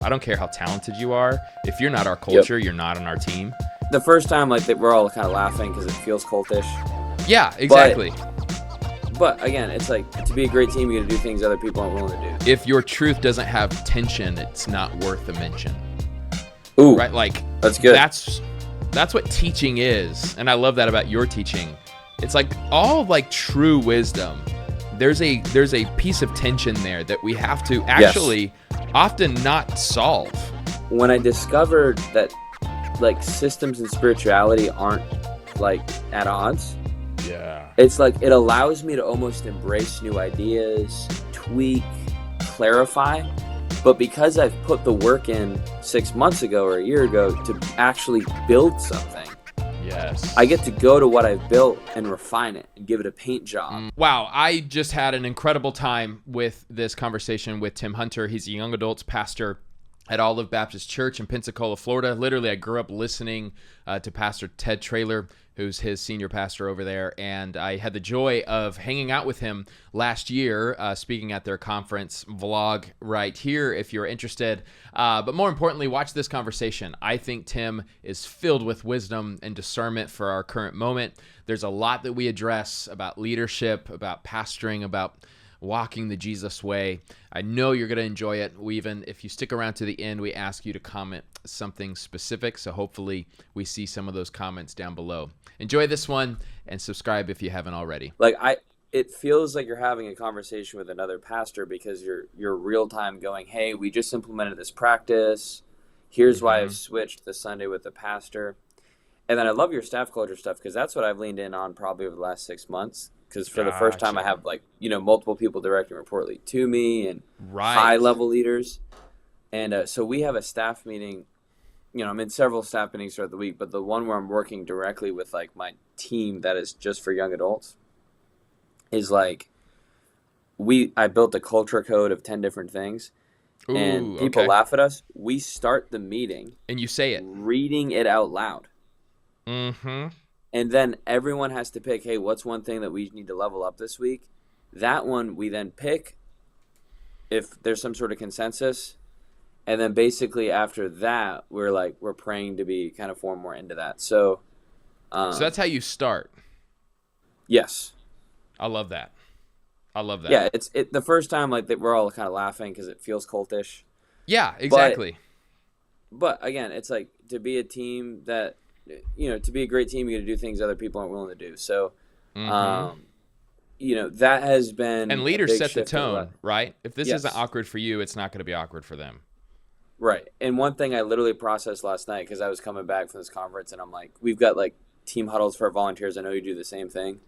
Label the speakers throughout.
Speaker 1: I don't care how talented you are. If you're not our culture, you're not on our team.
Speaker 2: The first time, like, we're all kind of laughing because it feels cultish.
Speaker 1: Yeah, exactly.
Speaker 2: But again, it's like, to be a great team, you got to do things other people aren't willing to do.
Speaker 1: If your truth doesn't have tension, it's not worth a mention.
Speaker 2: Ooh,
Speaker 1: right? Like,
Speaker 2: that's good.
Speaker 1: That's what teaching is, and I love that about your teaching. It's like all like true wisdom. There's a piece of tension there that we have to actually often not solve.
Speaker 2: When I discovered that like systems and spirituality aren't like at odds, it's like it allows me to almost embrace new ideas, tweak, clarify. But because I've put the work in 6 months ago or a year ago to actually build something, I get to go to what I've built and refine it and give it a paint job.
Speaker 1: Wow, I just had an incredible time with this conversation with Tim Hunter. He's a young adults pastor at Olive Baptist Church in Pensacola, Florida. Literally, I grew up listening to Pastor Ted Traylor, who's his senior pastor over there, and I had the joy of hanging out with him last year, speaking at their conference. Vlog right here if you're interested. But more importantly, watch this conversation. I think Tim is filled with wisdom and discernment for our current moment. There's a lot that we address about leadership, about pastoring, about walking the Jesus way. I know you're going to enjoy it. If you stick around to the end, we ask you to comment something specific. So hopefully we see some of those comments down below. Enjoy this one and subscribe if you haven't already.
Speaker 2: It feels like you're having a conversation with another pastor because you're real time going, hey, we just implemented this practice. Here's why I've switched the Sunday with the pastor. And then I love your staff culture stuff because that's what I've leaned in on probably over the last 6 months. Because for the first time, I have multiple people directing reportedly to me and high level leaders. And so we have a staff meeting. I'm in several staff meetings throughout the week, but the one where I'm working directly with like my team that is just for young adults is like I built a culture code of 10 different things.
Speaker 1: Ooh,
Speaker 2: and people laugh at us. We start the meeting
Speaker 1: and you say it,
Speaker 2: reading it out loud. And then everyone has to pick, hey, what's one thing that we need to level up this week? That one we then pick if there's some sort of consensus. And then basically after that, we're praying to be kind of form more into that. So
Speaker 1: that's how you start.
Speaker 2: Yes.
Speaker 1: I love that.
Speaker 2: Yeah, it's the first time we're all kind of laughing because it feels cultish.
Speaker 1: Yeah, exactly.
Speaker 2: But again, it's like to be a team that, to be a great team, you got to do things other people aren't willing to do. So, that has been
Speaker 1: and leaders set the tone, right? If this isn't awkward for you, it's not going to be awkward for them.
Speaker 2: Right. And one thing I literally processed last night because I was coming back from this conference and I'm like, we've got like team huddles for our volunteers. I know you do the same thing.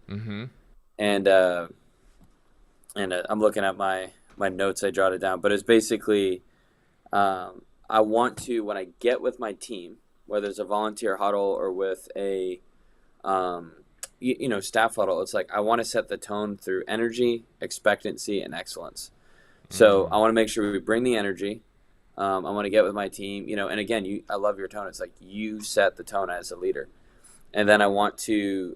Speaker 2: And I'm looking at my notes. I jotted down, but it's basically I want to, when I get with my team, whether it's a volunteer huddle or with a staff huddle, it's like I want to set the tone through energy, expectancy, and excellence. So I want to make sure we bring the energy. I want to get with my team, and again, I love your tone. It's like you set the tone as a leader. And then I want to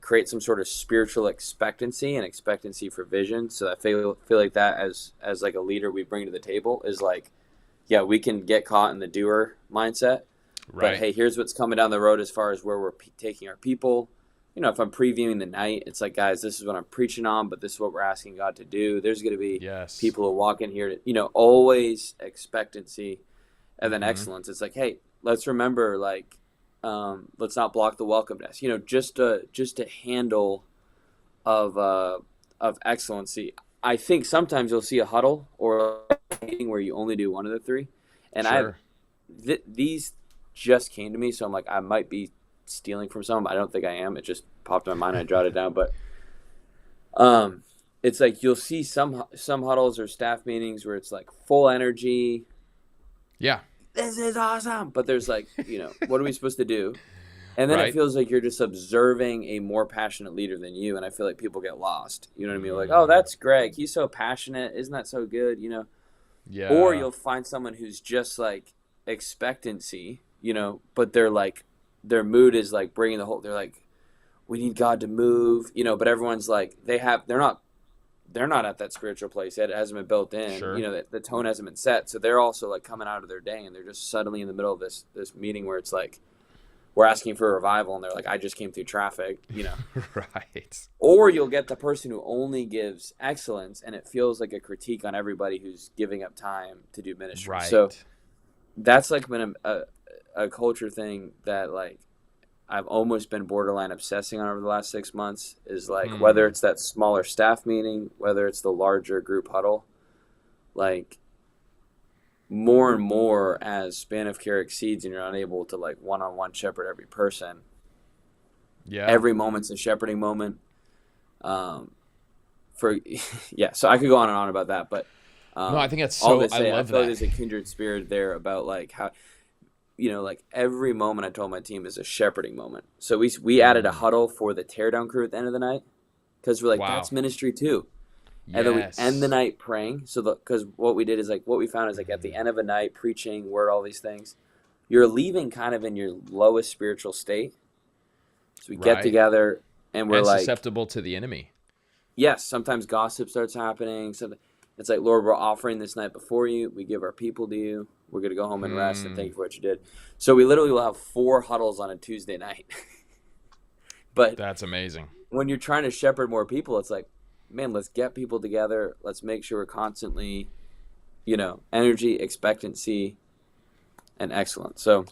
Speaker 2: create some sort of spiritual expectancy and expectancy for vision. So I feel like that as like a leader we bring to the table is like, yeah, we can get caught in the doer mindset. Right. But hey, here's what's coming down the road as far as where we're taking our people. If I'm previewing the night, it's like, guys, this is what I'm preaching on, but this is what we're asking God to do. There's going to be people who walk in here to, always expectancy and then excellence. It's like, hey, let's remember, let's not block the welcome desk. Just a handle of excellency. I think sometimes you'll see a huddle or a meeting where you only do one of the three, and these just came to me, so I'm like, I might be stealing from some. I don't think I am. It just popped in my mind. I jotted it down, but it's like you'll see some huddles or staff meetings where it's like full energy.
Speaker 1: Yeah.
Speaker 2: This is awesome. But there's like, what are we supposed to do? And then it feels like you're just observing a more passionate leader than you. And I feel like people get lost. You know what I mean? Like, oh, that's Greg. He's so passionate. Isn't that so good? Yeah. Or you'll find someone who's just like expectancy, but they're like, their mood is like bringing they're like, we need God to move, but everyone's like, they're not they're not at that spiritual place yet. It hasn't been built in.
Speaker 1: Sure.
Speaker 2: You know, the tone hasn't been set. So they're also like coming out of their day, and they're just suddenly in the middle of this meeting where it's like, we're asking for a revival, and they're like, I just came through traffic, you know.
Speaker 1: Right.
Speaker 2: Or you'll get the person who only gives excellence, and it feels like a critique on everybody who's giving up time to do ministry.
Speaker 1: Right.
Speaker 2: So that's like been a culture thing that like I've almost been borderline obsessing on over the last 6 months, is like whether it's that smaller staff meeting, whether it's the larger group huddle, like more and more as span of care exceeds and you're unable to like one-on-one shepherd every person.
Speaker 1: Yeah.
Speaker 2: Every moment's a shepherding moment. So I could go on and on about that, but
Speaker 1: no, I think that's so, I
Speaker 2: feel
Speaker 1: love that.
Speaker 2: there's a kindred spirit there about like how, you know, like every moment I told my team is a shepherding moment. So we added a huddle for the teardown crew at the end of the night, because we're like, that's ministry too. And then we end the night praying. So because what we did is like, what we found is like at the end of a night preaching, word, all these things, you're leaving kind of in your lowest spiritual state. So we get together and we're like
Speaker 1: susceptible to the enemy.
Speaker 2: Yes. Sometimes gossip starts happening. So it's like, Lord, we're offering this night before you. We give our people to you. We're going to go home and rest and thank you for what you did. So we literally will have 4 huddles on a Tuesday night. But
Speaker 1: that's amazing.
Speaker 2: When you're trying to shepherd more people, it's like, man, let's get people together. Let's make sure we're constantly, you know, energy, expectancy, and excellence. So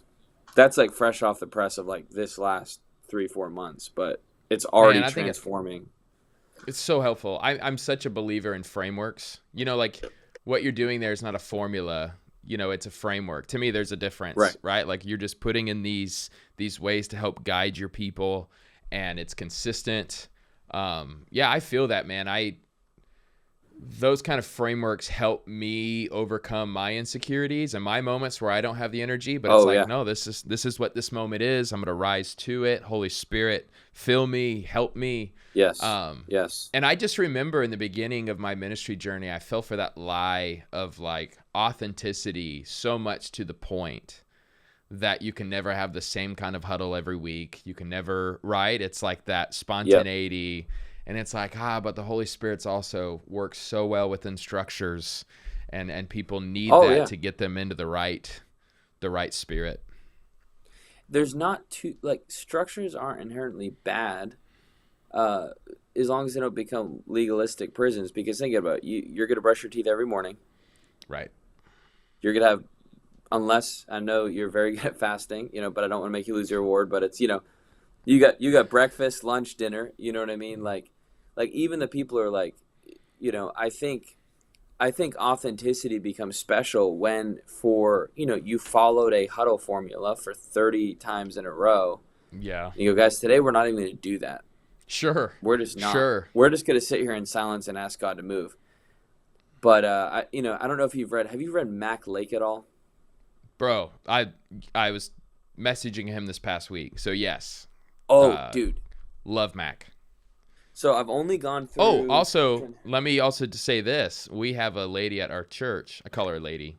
Speaker 2: that's like fresh off the press of like this last 3-4 months, but it's already transforming.
Speaker 1: It's so helpful. I'm such a believer in frameworks. You know, like what you're doing there is not a formula. You know, it's a framework. To me, there's a difference, right? Like you're just putting in these ways to help guide your people, and it's consistent. I feel that, man. Those kind of frameworks help me overcome my insecurities and my moments where I don't have the energy, but it's no, this is what this moment is. I'm going to rise to it. Holy Spirit, fill me, help me.
Speaker 2: Yes. Yes.
Speaker 1: And I just remember in the beginning of my ministry journey, I fell for that lie of like authenticity so much to the point that you can never have the same kind of huddle every week. You can never, right? It's like that spontaneity. Yep. And it's like, but the Holy Spirit's also works so well within structures, and people need to get them into the right spirit.
Speaker 2: There's not structures aren't inherently bad, as long as they don't become legalistic prisons. Because think about it, you're going to brush your teeth every morning.
Speaker 1: Right.
Speaker 2: You're going to have, unless I know you're very good at fasting, you know, but I don't want to make you lose your reward, but it's, you know, you got breakfast, lunch, dinner, you know what I mean? Like even the people are like, you know, I think authenticity becomes special when, for, you know, you followed a huddle formula for 30 times in a row.
Speaker 1: Yeah.
Speaker 2: You go, guys, today we're not even going to do that.
Speaker 1: Sure.
Speaker 2: We're just not.
Speaker 1: Sure.
Speaker 2: We're just going to sit here in silence and ask God to move. But I don't know if have you read Mac Lake at all?
Speaker 1: Bro, I was messaging him this past week. So yes.
Speaker 2: Oh, dude.
Speaker 1: Love Mac.
Speaker 2: So I've only gone through.
Speaker 1: Oh, also, let me also say this. We have a lady at our church. I call her a lady.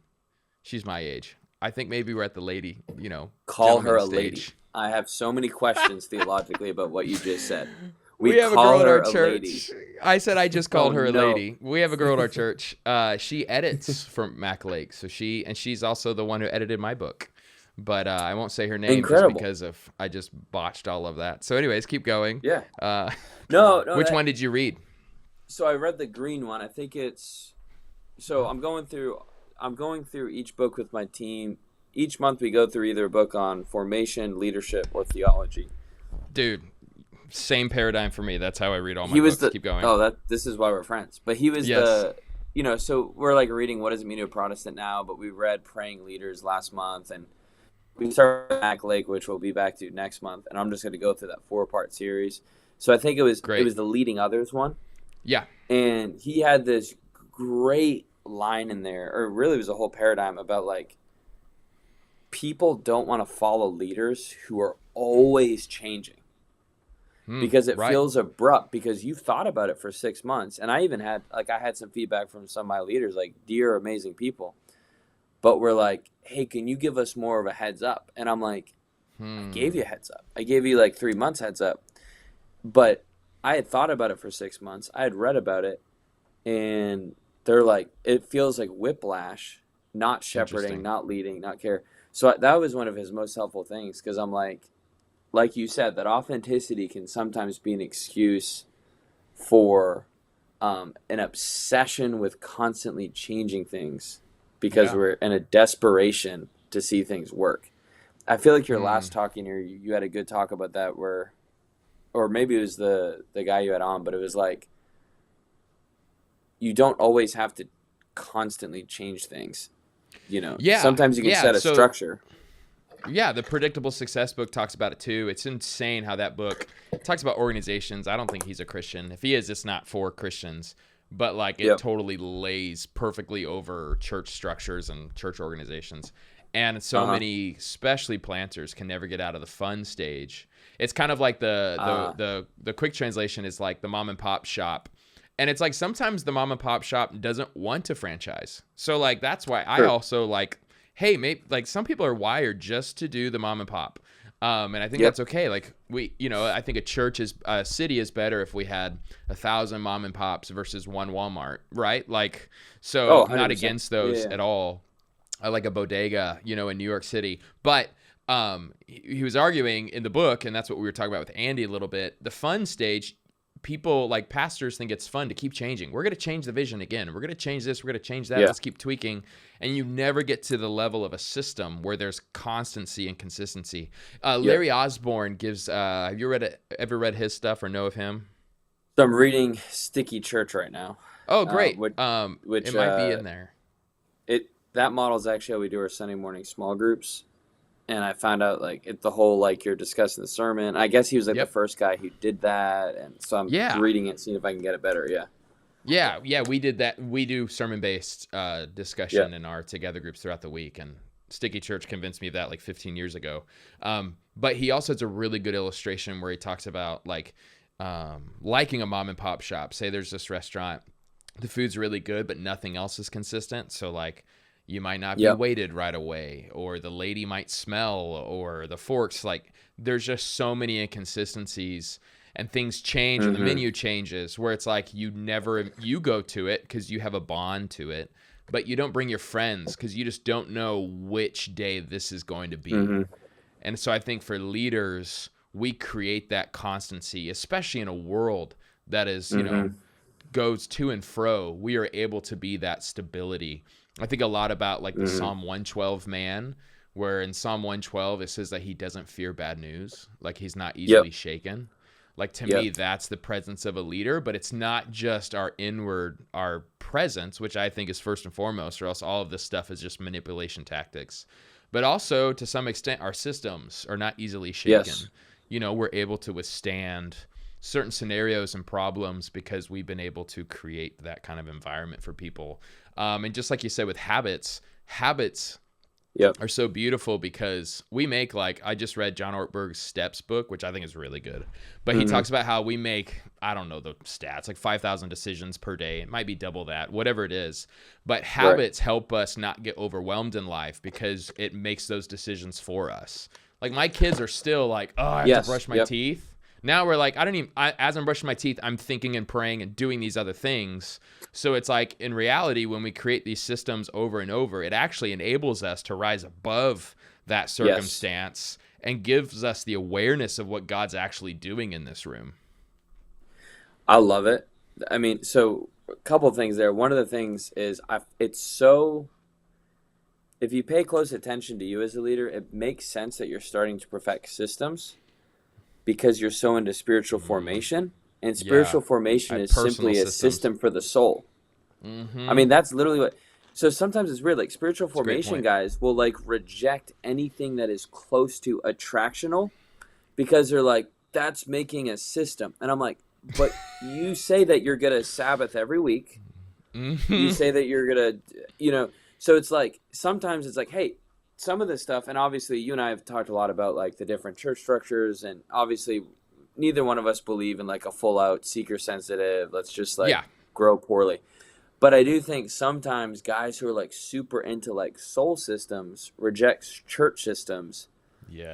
Speaker 1: She's my age. I think maybe we're at the lady, you know.
Speaker 2: Call her a lady. I have so many questions theologically about what you just said.
Speaker 1: We have a girl at our church. I said I just called her a lady. We have a girl at our church. She edits for Mac Lake. So she's also the one who edited my book. But I won't say her name just because I just botched all of that. So anyways, keep going.
Speaker 2: Yeah.
Speaker 1: No. Which one did you read?
Speaker 2: So I read the green one. I think it's. So I'm going through each book with my team. Each month we go through either a book on formation, leadership, or theology.
Speaker 1: Dude, same paradigm for me. That's how I read all my books. Keep going.
Speaker 2: Oh, this is why we're friends. But he was so we're like reading What Does It Mean to a Protestant Now, but we read Praying Leaders last month, and we started with Mac Lake, which we'll be back to next month, and I'm just going to go through that 4-part series. So I think it was the Leading Others one.
Speaker 1: Yeah.
Speaker 2: And he had this great line in there, or really it was a whole paradigm about like people don't want to follow leaders who are always changing. Because it feels abrupt, because you've thought about it for 6 months. And I even had some feedback from some of my leaders, like, dear amazing people. But we're like, hey, can you give us more of a heads up? And I'm like, I gave you a heads up. I gave you like 3 months heads up. But I had thought about it for 6 months. I had read about it. and they're like, it feels like whiplash, not shepherding,
Speaker 1: Interesting.
Speaker 2: not leading, not care. So that was one of his most helpful things, because I'm like you said, that authenticity can sometimes be an excuse for an obsession with constantly changing things because
Speaker 1: Yeah.
Speaker 2: we're in a desperation to see things work. I feel like your
Speaker 1: Hmm.
Speaker 2: last talk in here, you had a good talk about that, where, or maybe it was the guy you had on, but it was like, you don't always have to constantly change things.
Speaker 1: Yeah.
Speaker 2: Sometimes you can
Speaker 1: Yeah.
Speaker 2: set a
Speaker 1: So
Speaker 2: structure.
Speaker 1: yeah, the Predictable Success book talks about it too. It's insane how that book talks about organizations. I don't think he's a Christian. If he is, it's not for Christians. But like it
Speaker 2: Yep.
Speaker 1: totally lays perfectly over church structures and church organizations. And so
Speaker 2: Uh-huh.
Speaker 1: many, especially planters, can never get out of the fun stage. It's kind of like the quick translation is like the mom and pop shop. And it's like sometimes the mom and pop shop doesn't want to franchise. So like that's why I
Speaker 2: Sure.
Speaker 1: also like, hey, maybe like some people are wired just to do the mom and pop. And I think
Speaker 2: Yep.
Speaker 1: that's okay. Like I think a city is better if we had 1,000 mom and pops versus one Walmart, right? Like,
Speaker 2: Oh,
Speaker 1: so not
Speaker 2: 100%.
Speaker 1: against
Speaker 2: Yeah,
Speaker 1: those
Speaker 2: yeah.
Speaker 1: at all. I like a bodega, in New York City, but he was arguing in the book, and that's what we were talking about with Andy a little bit. The fun stage, people like pastors think it's fun to keep changing. We're going to change the vision again. We're going to change this. We're going to change that.
Speaker 2: Yeah.
Speaker 1: Let's keep tweaking. And you never get to the level of a system where there's constancy and consistency.
Speaker 2: Yep.
Speaker 1: Larry Osborne gives. Have you ever read his stuff or know of him?
Speaker 2: So I'm reading Sticky Church right now,
Speaker 1: Oh, great.
Speaker 2: which
Speaker 1: It
Speaker 2: which
Speaker 1: might be in there.
Speaker 2: it that model is actually how we do our Sunday morning small groups. And I found out, like, the whole, like, you're discussing the sermon. I guess he was like the
Speaker 1: Yep.
Speaker 2: first guy who did that, and so I'm
Speaker 1: Yeah.
Speaker 2: reading it, seeing if I can get it better. Yeah.
Speaker 1: Yeah, we did that. We do sermon-based
Speaker 2: Yeah.
Speaker 1: discussion in our together groups throughout the week, and Sticky Church convinced me of that like 15 years ago. But he also has a really good illustration where he talks about like liking a mom and pop shop. Say there's this restaurant, the food's really good, but nothing else is consistent. So like you might not be
Speaker 2: Yep.
Speaker 1: weighted right away, or the lady might smell, or the forks. Like there's just so many inconsistencies and things change and the
Speaker 2: Mm-hmm.
Speaker 1: menu changes where it's like you go to it because you have a bond to it, but you don't bring your friends because you just don't know which day this is going to be.
Speaker 2: Mm-hmm.
Speaker 1: And so I think for leaders, we create that constancy, especially in a world that is,
Speaker 2: Mm-hmm.
Speaker 1: goes to and fro. We are able to be that stability. I think a lot about like the
Speaker 2: Mm-hmm.
Speaker 1: Psalm 112 man, where in Psalm 112 it says that he doesn't fear bad news, like he's not
Speaker 2: Yep.
Speaker 1: easily shaken. Like to me,
Speaker 2: Yep.
Speaker 1: that's the presence of a leader, but it's not just our presence, which I think is first and foremost, or else all of this stuff is just manipulation tactics. But also, to some extent, our systems are not easily
Speaker 2: Yes.
Speaker 1: shaken. We're able to withstand certain scenarios and problems because we've been able to create that kind of environment for people. And just like you said with habits
Speaker 2: Yep.
Speaker 1: are so beautiful because we make, like, I just read John Ortberg's Steps book, which I think is really good. But he
Speaker 2: Mm-hmm.
Speaker 1: talks about how we make, I don't know the stats, like 5,000 decisions per day. It might be double that, whatever it is. But
Speaker 2: Right.
Speaker 1: habits help us not get overwhelmed in life because it makes those decisions for us. Like my kids are still like, oh, I have to
Speaker 2: Yes.
Speaker 1: brush my
Speaker 2: Yep.
Speaker 1: teeth. Now we're like, as I'm brushing my teeth, I'm thinking and praying and doing these other things. So it's like in reality, when we create these systems over and over, it actually enables us to rise above that
Speaker 2: Yes.
Speaker 1: circumstance and gives us the awareness of what God's actually doing in this room.
Speaker 2: I love it. I mean, so a couple of things there. One of the things is, it's so, if you pay close attention to you as a leader, it makes sense that you're starting to perfect systems because you're so into spiritual
Speaker 1: Mm,
Speaker 2: formation. And
Speaker 1: yeah.
Speaker 2: spiritual
Speaker 1: I
Speaker 2: formation
Speaker 1: have
Speaker 2: is
Speaker 1: personal
Speaker 2: simply a
Speaker 1: systems.
Speaker 2: system for the soul. I
Speaker 1: Mm-hmm.
Speaker 2: mean, that's literally what. So sometimes it's weird. Like, spiritual
Speaker 1: It's a great
Speaker 2: formation
Speaker 1: point.
Speaker 2: guys will like reject anything that is close to attractional because they're like, that's making a system. And I'm like, but you say that you're gonna Sabbath every week. You
Speaker 1: Mm-hmm.
Speaker 2: say that you're gonna, So it's like sometimes it's like, hey, some of this stuff, and obviously you and I have talked a lot about like the different church structures, and obviously neither one of us believe in like a full out seeker sensitive. Let's just like
Speaker 1: Yeah.
Speaker 2: grow poorly. But I do think sometimes guys who are like super into like soul systems rejects church systems,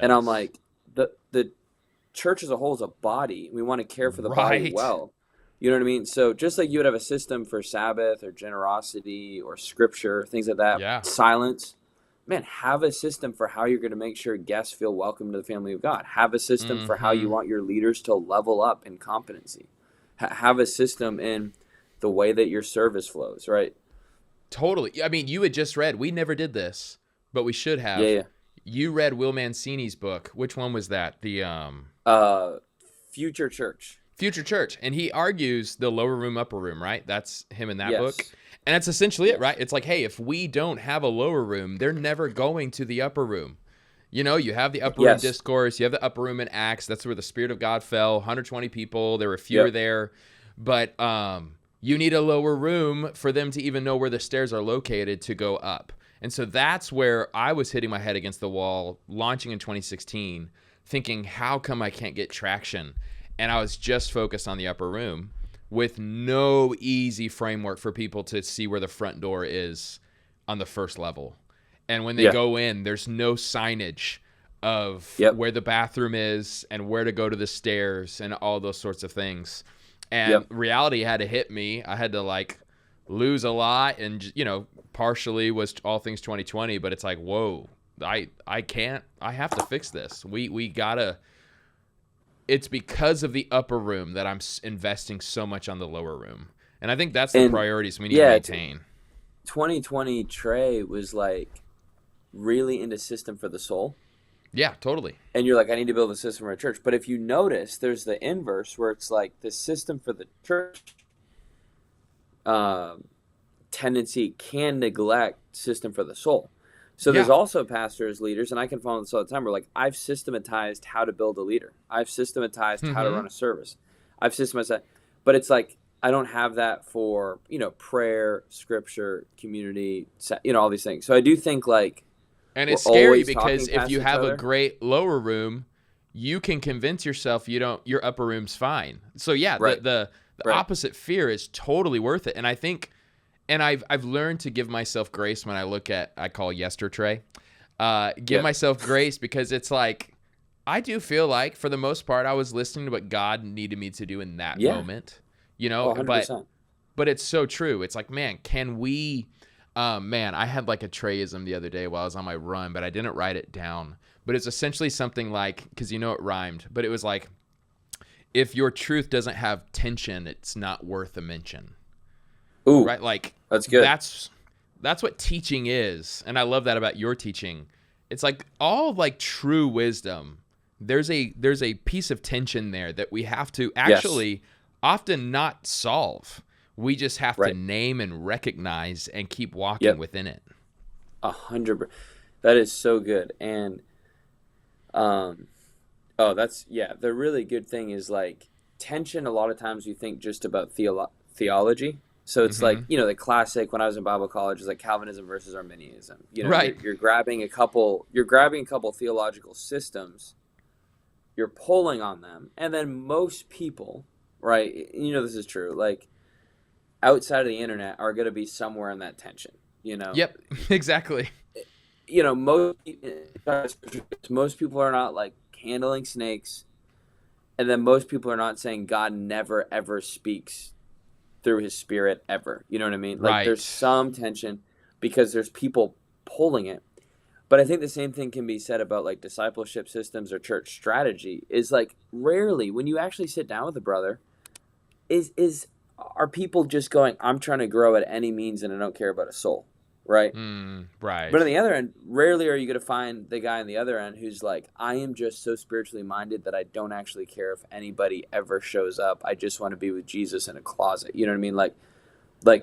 Speaker 2: and I'm
Speaker 1: Yes.
Speaker 2: like, the church as a whole is a body. We want to care for the body
Speaker 1: Right.
Speaker 2: well. You know what I mean? So just like you would have a system for Sabbath or generosity or scripture, things like that,
Speaker 1: Yeah.
Speaker 2: silence, man, have a system for how you're going to make sure guests feel welcome to the family of God. Have a system for how you
Speaker 1: Mm-hmm.
Speaker 2: want your leaders to level up in competency. Have a system in the way that your service flows, right?
Speaker 1: Totally. I mean, you had just read, we never did this, but we should
Speaker 2: Yeah,
Speaker 1: have.
Speaker 2: yeah.
Speaker 1: You read Will Mancini's book. Which one was that? The
Speaker 2: Uh, future church.
Speaker 1: Future Church. And he argues the lower room, upper room, right? That's him in that book.
Speaker 2: Yes.
Speaker 1: And that's essentially it,
Speaker 2: Yes.
Speaker 1: right? It's like, hey, if we don't have a lower room, they're never going to the upper room. You know, you have the upper room
Speaker 2: Yes.
Speaker 1: discourse, you have the upper room in Acts. That's where the Spirit of God fell. 120 people. There were fewer
Speaker 2: Yep.
Speaker 1: there. But you need a lower room for them to even know where the stairs are located to go up. And so that's where I was hitting my head against the wall, launching in 2016, thinking, how come I can't get traction? And I was just focused on the upper room with no easy framework for people to see where the front door is on the first level. And when they
Speaker 2: Yeah.
Speaker 1: go in, there's no signage of
Speaker 2: Yep.
Speaker 1: where the bathroom is and where to go to the stairs and all those sorts of things. And
Speaker 2: Yep.
Speaker 1: reality had to hit me. I had to like lose a lot, and partially was all things 2020, but it's like, whoa, I have to fix this. We gotta. It's because of the upper room that I'm investing so much on the lower room, and I think that's the
Speaker 2: And
Speaker 1: priorities we need to
Speaker 2: yeah,
Speaker 1: maintain.
Speaker 2: 2020 Trey was like really into system for the soul.
Speaker 1: Yeah, totally.
Speaker 2: And you're like, I need to build a system for a church. But if you notice, there's the inverse where it's like the system for the church tendency can neglect system for the soul. So there's
Speaker 1: Yeah.
Speaker 2: also pastors, leaders, and I can follow this all the time. We're like, I've systematized how to build a leader. I've systematized how to
Speaker 1: Mm-hmm.
Speaker 2: run a service. I've systematized, but it's like I don't have that for prayer, scripture, community, all these things. So I do think like
Speaker 1: And
Speaker 2: we're
Speaker 1: it's scary
Speaker 2: always
Speaker 1: because
Speaker 2: talking
Speaker 1: if
Speaker 2: past
Speaker 1: you
Speaker 2: each
Speaker 1: have a
Speaker 2: other.
Speaker 1: great lower room, you can convince yourself your upper room's fine. So yeah,
Speaker 2: Right.
Speaker 1: the
Speaker 2: Right.
Speaker 1: opposite fear is totally worth it. And I think, and I've learned to give myself grace when I look at, I call Yester Trey, give
Speaker 2: Yep.
Speaker 1: myself grace, because it's like, I do feel like for the most part, I was listening to what God needed me to do in that
Speaker 2: Yeah.
Speaker 1: moment,
Speaker 2: Oh, 100%.
Speaker 1: but it's so true. It's like, man, can we, man, I had like a Treyism the other day while I was on my run, but I didn't write it down. But it's essentially something like, because it rhymed, but it was like, if your truth doesn't have tension, it's not worth a mention.
Speaker 2: Ooh,
Speaker 1: Right? Like
Speaker 2: that's good.
Speaker 1: that's what teaching is. And I love that about your teaching. It's like all of like true wisdom. There's a piece of tension there that we have to actually often not solve. We just have to
Speaker 2: Right.
Speaker 1: name and recognize and keep walking
Speaker 2: Yep.
Speaker 1: within it.
Speaker 2: 100%. That is so good. And the really good thing is like tension. A lot of times you think just about theology. So it's like,
Speaker 1: Mm-hmm.
Speaker 2: the classic when I was in Bible college is like Calvinism versus Arminianism.
Speaker 1: Right.
Speaker 2: You're grabbing a couple theological systems, you're pulling on them, and then most people, right? This is true. Like outside of the internet are going to be somewhere in that tension.
Speaker 1: Yep. Exactly.
Speaker 2: Most people are not like handling snakes, and then most people are not saying God never ever speaks through his spirit ever. You know what I mean? Like
Speaker 1: Right.
Speaker 2: there's some tension because there's people pulling it. But I think the same thing can be said about like discipleship systems or church strategy. Is like rarely when you actually sit down with a brother, are people just going, I'm trying to grow at any means and I don't care about a soul, right?
Speaker 1: Right.
Speaker 2: But on the other end, rarely are you going to find the guy on the other end who's like, I am just so spiritually minded that I don't actually care if anybody ever shows up. I just want to be with Jesus in a closet. You know what I mean? Like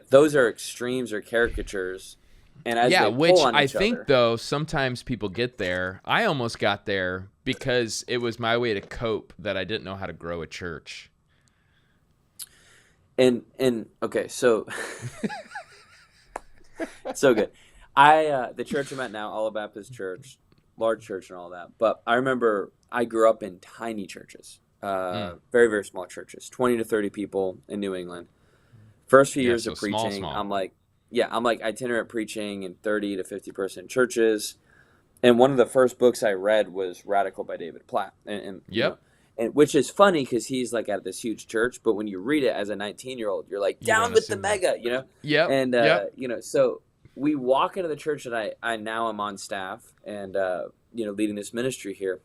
Speaker 2: those are extremes or caricatures. And as
Speaker 1: Yeah,
Speaker 2: they
Speaker 1: which
Speaker 2: pull on
Speaker 1: I
Speaker 2: each
Speaker 1: think
Speaker 2: other,
Speaker 1: though sometimes people get there. I almost got there because it was my way to cope that I didn't know how to grow a church.
Speaker 2: and okay, so so good. The church I'm at now, All Baptist Church, large church and all that. But I remember I grew up in tiny churches, very, very small churches, 20 to 30 people in New England. First few
Speaker 1: Yeah,
Speaker 2: years
Speaker 1: so
Speaker 2: of preaching,
Speaker 1: small.
Speaker 2: I'm like itinerant preaching in 30 to 50 person churches. And one of the first books I read was Radical by David Platt. And
Speaker 1: Yep.
Speaker 2: and which is funny because he's like at this huge church, but when you read it as a 19-year-old, you're like,
Speaker 1: You
Speaker 2: down
Speaker 1: don't
Speaker 2: with the
Speaker 1: assume that.
Speaker 2: mega, you know?
Speaker 1: Yep.
Speaker 2: And,
Speaker 1: Yep.
Speaker 2: so we walk into the church that I now am on staff and, leading this ministry here.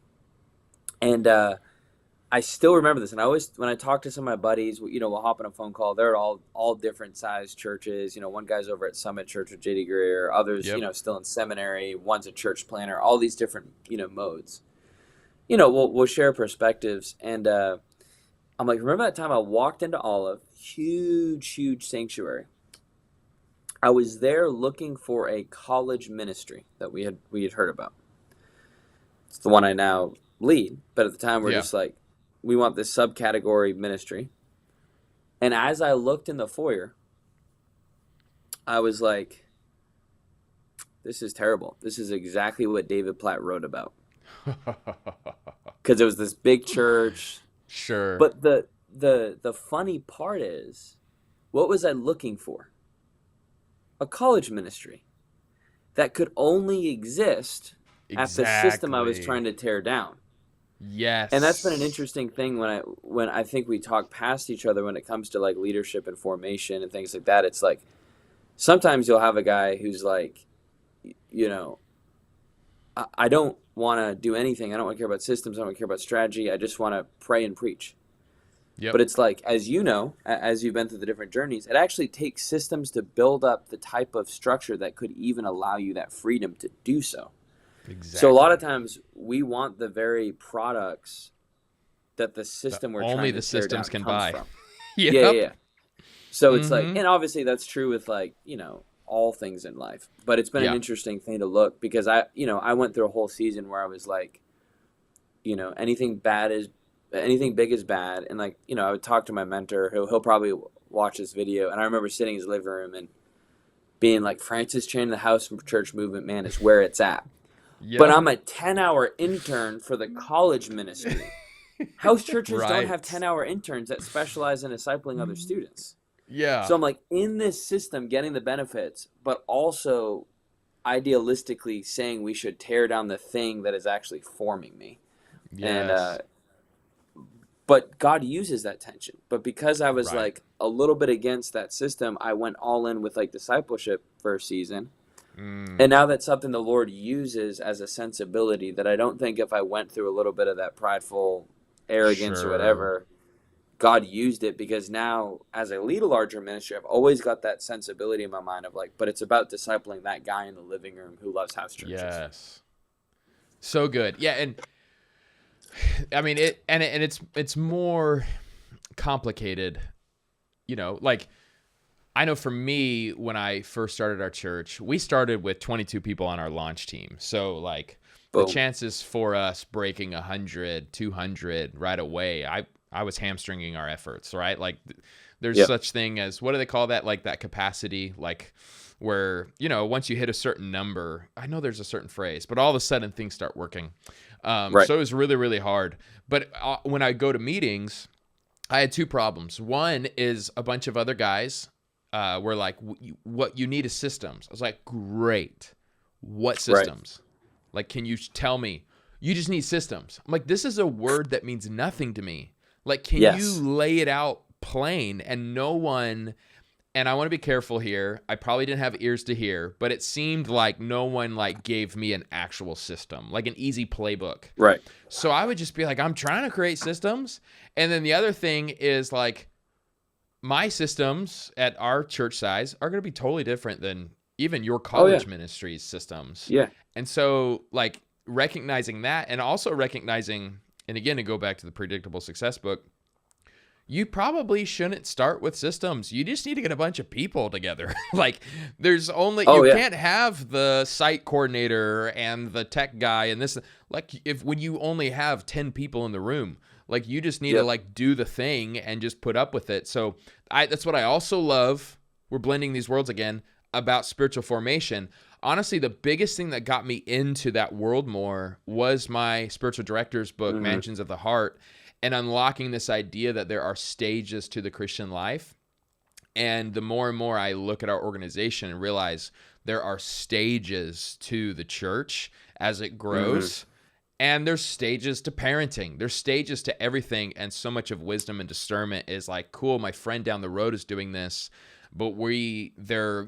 Speaker 2: And I still remember this. And I always, when I talk to some of my buddies, we'll hop on a phone call. They're all different sized churches. One guy's over at Summit Church with JD Greer, others,
Speaker 1: Yep.
Speaker 2: Still in seminary. One's a church planner, all these different, modes. We'll share perspectives. And I'm like, remember that time I walked into Olive, huge sanctuary. I was there looking for a college ministry that we had heard about. It's the one I now lead, but at the time we're just like, we want this subcategory ministry. And as I looked in the foyer, I was like, this is terrible. This is exactly what David Platt wrote about. Because it was this big church.
Speaker 1: Sure.
Speaker 2: But the funny part is, what was I looking for? A college ministry that could only exist at the system I was trying to tear down.
Speaker 1: Yes.
Speaker 2: And that's been an interesting thing when I think we talk past each other when it comes to like leadership and formation and things like that. It's like sometimes you'll have a guy who's like, I don't want to do anything. I don't want to care about systems. I don't want to care about strategy. I just want to pray and preach.
Speaker 1: Yep.
Speaker 2: But it's like, as you know, as you've been through the different journeys, it actually takes systems to build up the type of structure that could even allow you that freedom to do so.
Speaker 1: Exactly.
Speaker 2: So a lot of times we want the very products that the system we're
Speaker 1: only
Speaker 2: trying
Speaker 1: the
Speaker 2: to tear
Speaker 1: systems
Speaker 2: down
Speaker 1: can
Speaker 2: comes
Speaker 1: buy.
Speaker 2: from.
Speaker 1: Yep.
Speaker 2: Yeah. So it's like, and obviously that's true with like, all things in life. But it's been an interesting thing to look because I went through a whole season where I was like, anything big is bad. And like, I would talk to my mentor, he'll probably watch this video. And I remember sitting in his living room and being like, Francis Chan, the House and Church Movement, man, is where it's at. Yep. But I'm a 10-hour intern for the college ministry. House churches don't have 10-hour interns that specialize in discipling other students.
Speaker 1: Yeah.
Speaker 2: So I'm like in this system getting the benefits, but also idealistically saying we should tear down the thing that is actually forming me.
Speaker 1: Yes.
Speaker 2: But God uses that tension. But because I was like a little bit against that system, I went all in with like discipleship for a season. And now that's something the Lord uses as a sensibility that I don't think if I went through a little bit of that prideful arrogance or whatever, God used it because now as I lead a larger ministry, I've always got that sensibility in my mind of like, but it's about discipling that guy in the living room who loves house churches.
Speaker 1: Yes. So good. Yeah. And I mean, it's more complicated, like I know for me, when I first started our church, we started with 22 people on our launch team. So like the chances for us breaking 100, 200 right away, I was hamstringing our efforts, right? Like there's such thing as, what do they call that? Like that capacity, like where, once you hit a certain number, I know there's a certain phrase, but all of a sudden things start working. So it was really, really hard. But when I go to meetings, I had two problems. One is a bunch of other guys were like, what you need is systems. I was like, great. What systems? Like, can you tell me? You just need systems. I'm like, this is a word that means nothing to me. Like, can you lay it out plain? And no one, and I want to be careful here, I probably didn't have ears to hear, but it seemed like no one like gave me an actual system, like an easy playbook.
Speaker 2: Right.
Speaker 1: So I would just be like, I'm trying to create systems. And then the other thing is like, my systems at our church size are going to be totally different than even your college ministry's systems.
Speaker 2: Yeah.
Speaker 1: And so like recognizing that, and also recognizing, and again, to go back to the Predictable Success book, you probably shouldn't start with systems. You just need to get a bunch of people together. Like there's only, can't have the site coordinator and the tech guy and this, like when you only have 10 people in the room, like you just need to like do the thing and just put up with it. So that's what I also love. We're blending these worlds again about spiritual formation. Honestly, the biggest thing that got me into that world more was my spiritual director's book, Mansions of the Heart, and unlocking this idea that there are stages to the Christian life. And the more and more I look at our organization and realize there are stages to the church as it grows. And there's stages to parenting. There's stages to everything. And so much of wisdom and discernment is like, cool, my friend down the road is doing this, but they're,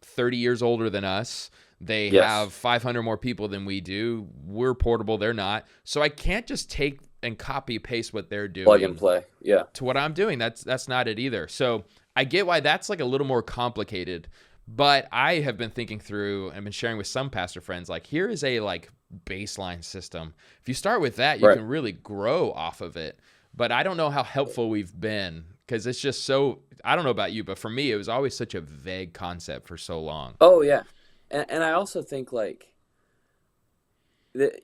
Speaker 1: 30 years older than us. They have 500 more people than we do. We're portable. They're not. So I can't just take and copy paste what they're doing.
Speaker 2: Plug and play. Yeah.
Speaker 1: To what I'm doing. That's not it either. So I get why that's like a little more complicated, but I have been thinking through and been sharing with some pastor friends, like, here is a like baseline system. If you start with that, you can really grow off of it. But I don't know how helpful we've been, because it's just so, I don't know about you, but for me, it was always such a vague concept for so long.
Speaker 2: Oh yeah. And I also think like that,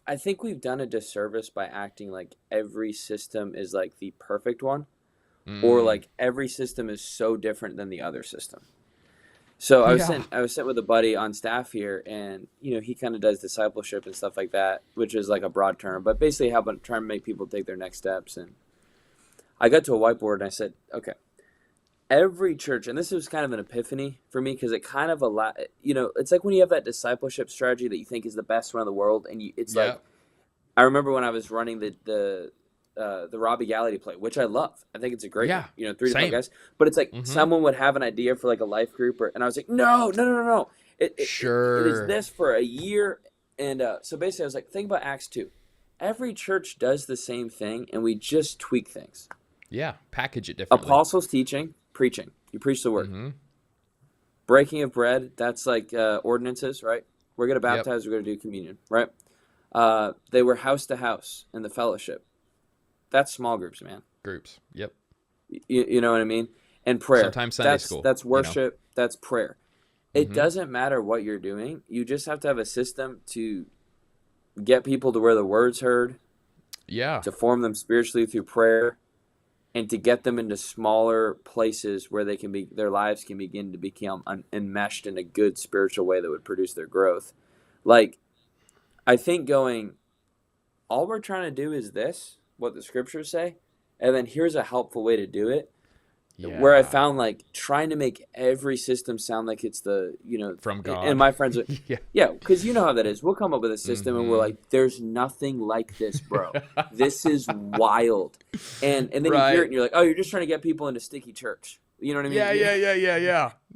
Speaker 2: I think we've done a disservice by acting like every system is like the perfect one, or like every system is so different than the other system. So I was sent with a buddy on staff here, and he kind of does discipleship and stuff like that, which is like a broad term, but basically trying to make people take their next steps. And I got to a whiteboard and I said, okay, every church, and this was kind of an epiphany for me, because it kind of it's like when you have that discipleship strategy that you think is the best one in the world, and like, I remember when I was running the Robbie Gallaty play, which I love. I think it's a great, 3 to 5 guys. But it's like someone would have an idea for like a life group, and I was like, no. It is this for a year. And so basically I was like, think about Acts 2. Every church does the same thing, and we just tweak things.
Speaker 1: Yeah, package it differently.
Speaker 2: Apostles teaching, preaching. You preach the word. Breaking of bread, that's like ordinances, right? We're going to baptize, we're going to do communion, right? They were house to house in the fellowship. That's small groups, man.
Speaker 1: Groups, yep.
Speaker 2: You know what I mean? And prayer.
Speaker 1: Sometimes Sunday school.
Speaker 2: That's worship. That's prayer. It doesn't matter what you're doing. You just have to have a system to get people to where the word's heard.
Speaker 1: Yeah.
Speaker 2: To form them spiritually through prayer, and to get them into smaller places where their lives can begin to become enmeshed in a good spiritual way that would produce their growth. Like, I think all we're trying to do is this, what the scriptures say, and then here's a helpful way to do it. Yeah. Where I found like trying to make every system sound like it's the,
Speaker 1: from God.
Speaker 2: And my friends, because you know how that is. We'll come up with a system and we're like, there's nothing like this, bro. This is wild. And then you hear it and you're like, oh, you're just trying to get people into sticky church. You know what I mean?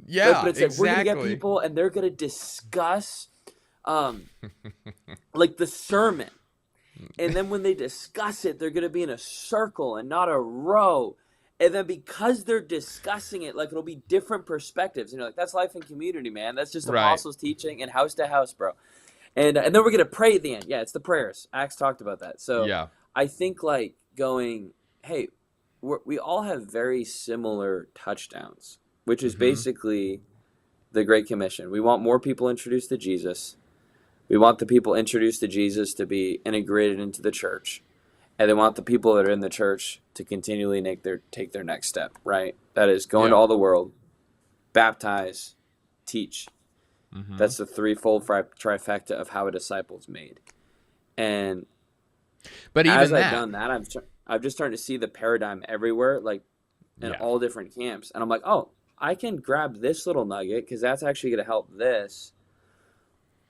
Speaker 1: Yeah.
Speaker 2: But it's like, we're going to get people and they're going to discuss like the sermon. And then when they discuss it, they're going to be in a circle and not a row. And then because they're discussing it, like, it'll be different perspectives. And you're like, that's life in community, man. That's just apostles teaching and house to house, bro. And then we're going to pray at the end. Yeah, it's the prayers. Acts talked about that. So I think like going, hey, we all have very similar touchdowns, which is basically the Great Commission. We want more people introduced to Jesus. We want the people introduced to Jesus to be integrated into the church. And they want the people that are in the church to continually take their next step, right? That is go into all the world, baptize, teach. That's the threefold trifecta of how a disciple is made. And
Speaker 1: but even
Speaker 2: as I've done that, I've just started to see the paradigm everywhere, like in all different camps. And I'm like, oh, I can grab this little nugget because that's actually going to help this.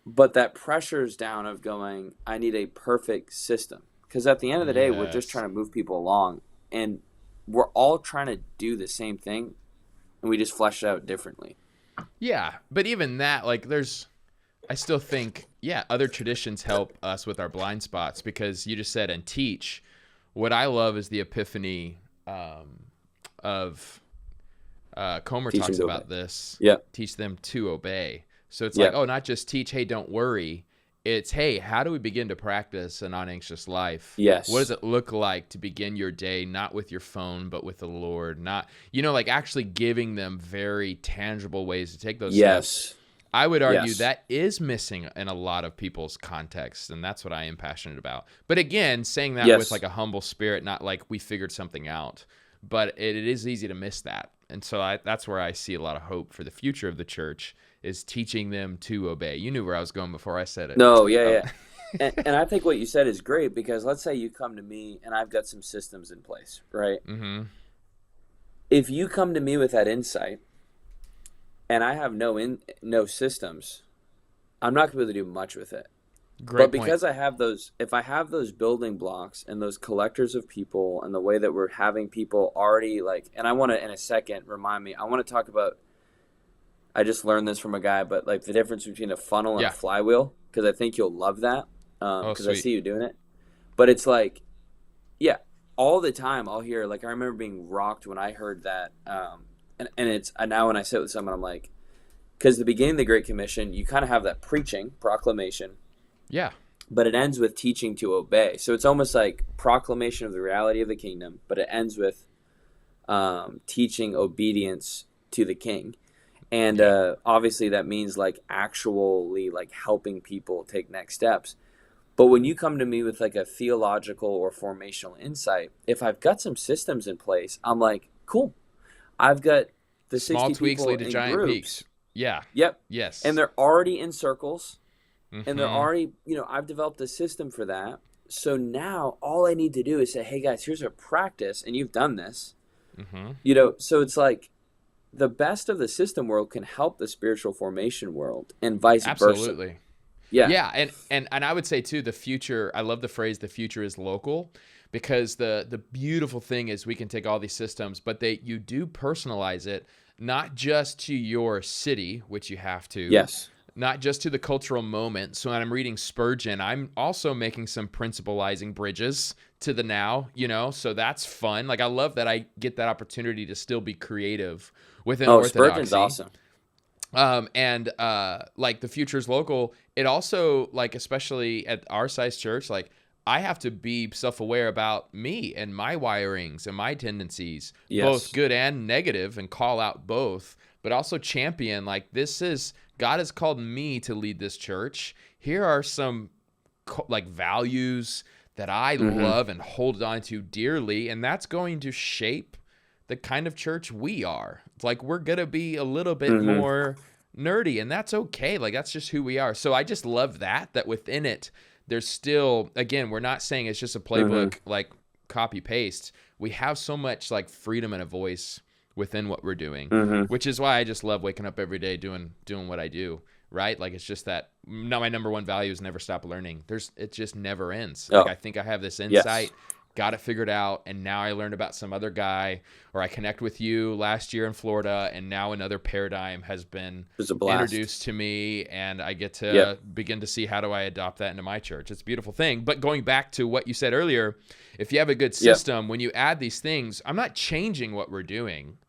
Speaker 2: But that pressure's down of going, I need a perfect system. Because at the end of the day, we're just trying to move people along. And we're all trying to do the same thing. And we just flesh it out differently.
Speaker 1: Yeah. But even that, like, I still think, other traditions help us with our blind spots. Because you just said, and teach. What I love is the epiphany of Comer talks about this.
Speaker 2: Yeah.
Speaker 1: Teach them to obey. So it's like, not just teach, hey, don't worry. It's, hey, how do we begin to practice a non-anxious life?
Speaker 2: Yes.
Speaker 1: What does it look like to begin your day, not with your phone, but with the Lord? Not, like actually giving them very tangible ways to take those steps. I would argue that is missing in a lot of people's contexts, and that's what I am passionate about. But again, saying that with like a humble spirit, not like we figured something out, but it is easy to miss that. And so that's where I see a lot of hope for the future of the church, is teaching them to obey. You knew where I was going before I said it.
Speaker 2: No, and I think what you said is great, because let's say you come to me and I've got some systems in place, right? If you come to me with that insight and I have no systems, I'm not going to be able to do much with it.
Speaker 1: Great
Speaker 2: But
Speaker 1: point.
Speaker 2: because I have those, if I have those building blocks and those collectors of people and the way that we're having people already like, and I want to, in a second, remind me, I want to talk about, I just learned this from a guy, but like the difference between a funnel and a
Speaker 1: Yeah.
Speaker 2: flywheel, because I think you'll love that,
Speaker 1: Oh,
Speaker 2: because I
Speaker 1: sweet.
Speaker 2: see you doing it. But it's like, yeah, all the time I'll hear, like, I remember being rocked when I heard that. And it's now when I sit with someone, I'm like, because the beginning of the Great Commission, you kind of have that preaching, proclamation,
Speaker 1: Yeah.
Speaker 2: but it ends with teaching to obey. So it's almost like proclamation of the reality of the kingdom, but it ends with teaching obedience to the king. And
Speaker 1: Yeah.
Speaker 2: obviously that means like actually like helping people take next steps. But when you come to me with like a theological or formational insight, if I've got some systems in place, I'm like, cool. I've got the
Speaker 1: Small
Speaker 2: 60
Speaker 1: tweaks
Speaker 2: people
Speaker 1: lead to
Speaker 2: in
Speaker 1: giant peaks.
Speaker 2: groups.
Speaker 1: Yeah.
Speaker 2: Yep. And
Speaker 1: Yes.
Speaker 2: they're already in circles, and they're
Speaker 1: Mm-hmm.
Speaker 2: already, I've developed a system for that. So now all I need to do is say, hey guys, here's a practice, and you've done this,
Speaker 1: Mm-hmm.
Speaker 2: so it's like the best of the system world can help the spiritual formation world and vice versa.
Speaker 1: Absolutely.
Speaker 2: Yeah.
Speaker 1: Yeah, and I would say too, the future. I love the phrase "the future is local," because the beautiful thing is we can take all these systems, but you do personalize it not just to your city, which you have to,
Speaker 2: Yes.
Speaker 1: not just to the cultural moment. So when I'm reading Spurgeon, I'm also making some principalizing bridges to the now. So that's fun. Like I love that I get that opportunity to still be creative within
Speaker 2: Oh, Spurgeon's
Speaker 1: orthodoxy.
Speaker 2: awesome.
Speaker 1: And like the future's local, it also like, especially at our size church, like I have to be self-aware about me and my wirings and my tendencies, both
Speaker 2: Yes.
Speaker 1: good and negative, and call out both, but also champion like God has called me to lead this church. Here are some like values that I
Speaker 2: Mm-hmm.
Speaker 1: love and hold on to dearly, and that's going to shape the kind of church we are. It's like we're going to be a little bit
Speaker 2: Mm-hmm.
Speaker 1: more nerdy, and that's okay. Like that's just who we are. So I just love that within it there's still, again, we're not saying it's just a
Speaker 2: Mm-hmm.
Speaker 1: playbook like copy paste. We have so much like freedom and a voice within what we're doing,
Speaker 2: Mm-hmm.
Speaker 1: which is why I just love waking up every day doing what I do, right? Like it's just that my number one value is never stop learning. It just never ends. Like
Speaker 2: Oh,
Speaker 1: I think I have this
Speaker 2: yes.
Speaker 1: insight, got it figured out, and now I learned about some other guy, or I connect with you last year in Florida, and now another paradigm has been
Speaker 2: It was a blast.
Speaker 1: introduced to me, and I get
Speaker 2: Yep.
Speaker 1: to begin to see how do I adopt that into my church. It's a beautiful thing. But going back to what you said earlier, if you have a good
Speaker 2: Yep.
Speaker 1: system, when you add these things, I'm not changing what we're doing,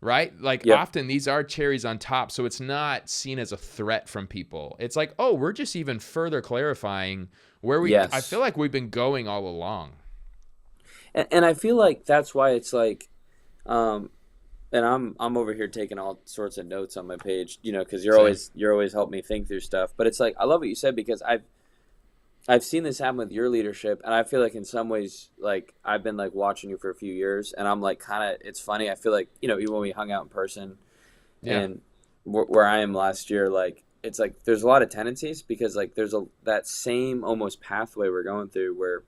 Speaker 1: right? Like
Speaker 2: Yep.
Speaker 1: often these are cherries on top, so it's not seen as a threat from people. It's like, oh, we're just even further clarifying where I feel
Speaker 2: Yes.
Speaker 1: like we've been going all along.
Speaker 2: And I feel like that's why it's like, um, and I'm over here taking all sorts of notes on my page, because
Speaker 1: Same.
Speaker 2: you're always helping me think through stuff. But it's like I love what you said, because I've seen this happen with your leadership, and I feel like in some ways, like I've been like watching you for a few years, and I'm like kind of, it's funny. I feel like even when we hung out in person,
Speaker 1: Yeah.
Speaker 2: and where I am last year, like it's like there's a lot of tendencies, because like there's that same almost pathway we're going through where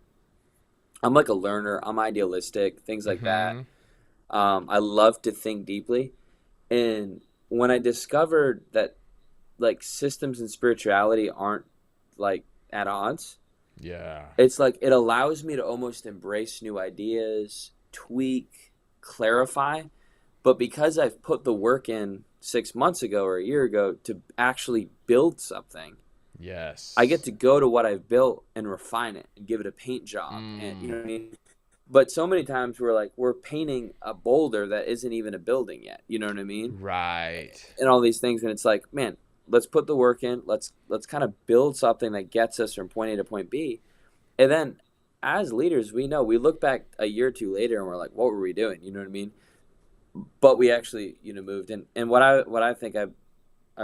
Speaker 2: I'm like a learner, I'm idealistic, things like that.
Speaker 1: Mm-hmm.
Speaker 2: I love to think deeply. And when I discovered that like systems and spirituality aren't like at odds,
Speaker 1: Yeah.
Speaker 2: it's like it allows me to almost embrace new ideas, tweak, clarify. But because I've put the work in 6 months ago or a year ago to actually build something, I get
Speaker 1: Yes.
Speaker 2: to go to what I've built and refine it and give it a paint job. And you know
Speaker 1: Mm.
Speaker 2: what I mean? But so many times we're painting a boulder that isn't even a building yet. You know what I mean?
Speaker 1: Right.
Speaker 2: And all these things, and it's like, man, let's put the work in. Let's kind of build something that gets us from point A to point B. And then as leaders, we look back a year or two later and we're like, what were we doing? You know what I mean? But we actually, moved. And what I think I've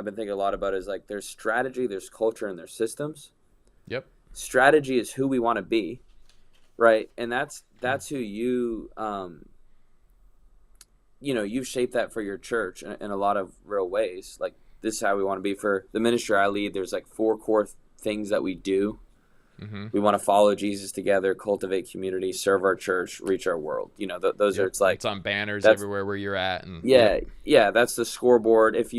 Speaker 2: been thinking a lot about is like there's strategy, there's culture, and there's systems.
Speaker 1: Yep.
Speaker 2: Strategy is who we want to be, right? And that's who you've shaped that for your church in a lot of real ways. Like this is how we want to be. For the ministry I lead, there's like 4 core things that we do.
Speaker 1: Mm-hmm.
Speaker 2: We want to follow Jesus together, cultivate community, serve our church, reach our world. Those are,
Speaker 1: Yep.
Speaker 2: it's like
Speaker 1: It's on banners
Speaker 2: that's
Speaker 1: everywhere where you're at, and
Speaker 2: yeah,
Speaker 1: yep.
Speaker 2: yeah, that's the scoreboard. If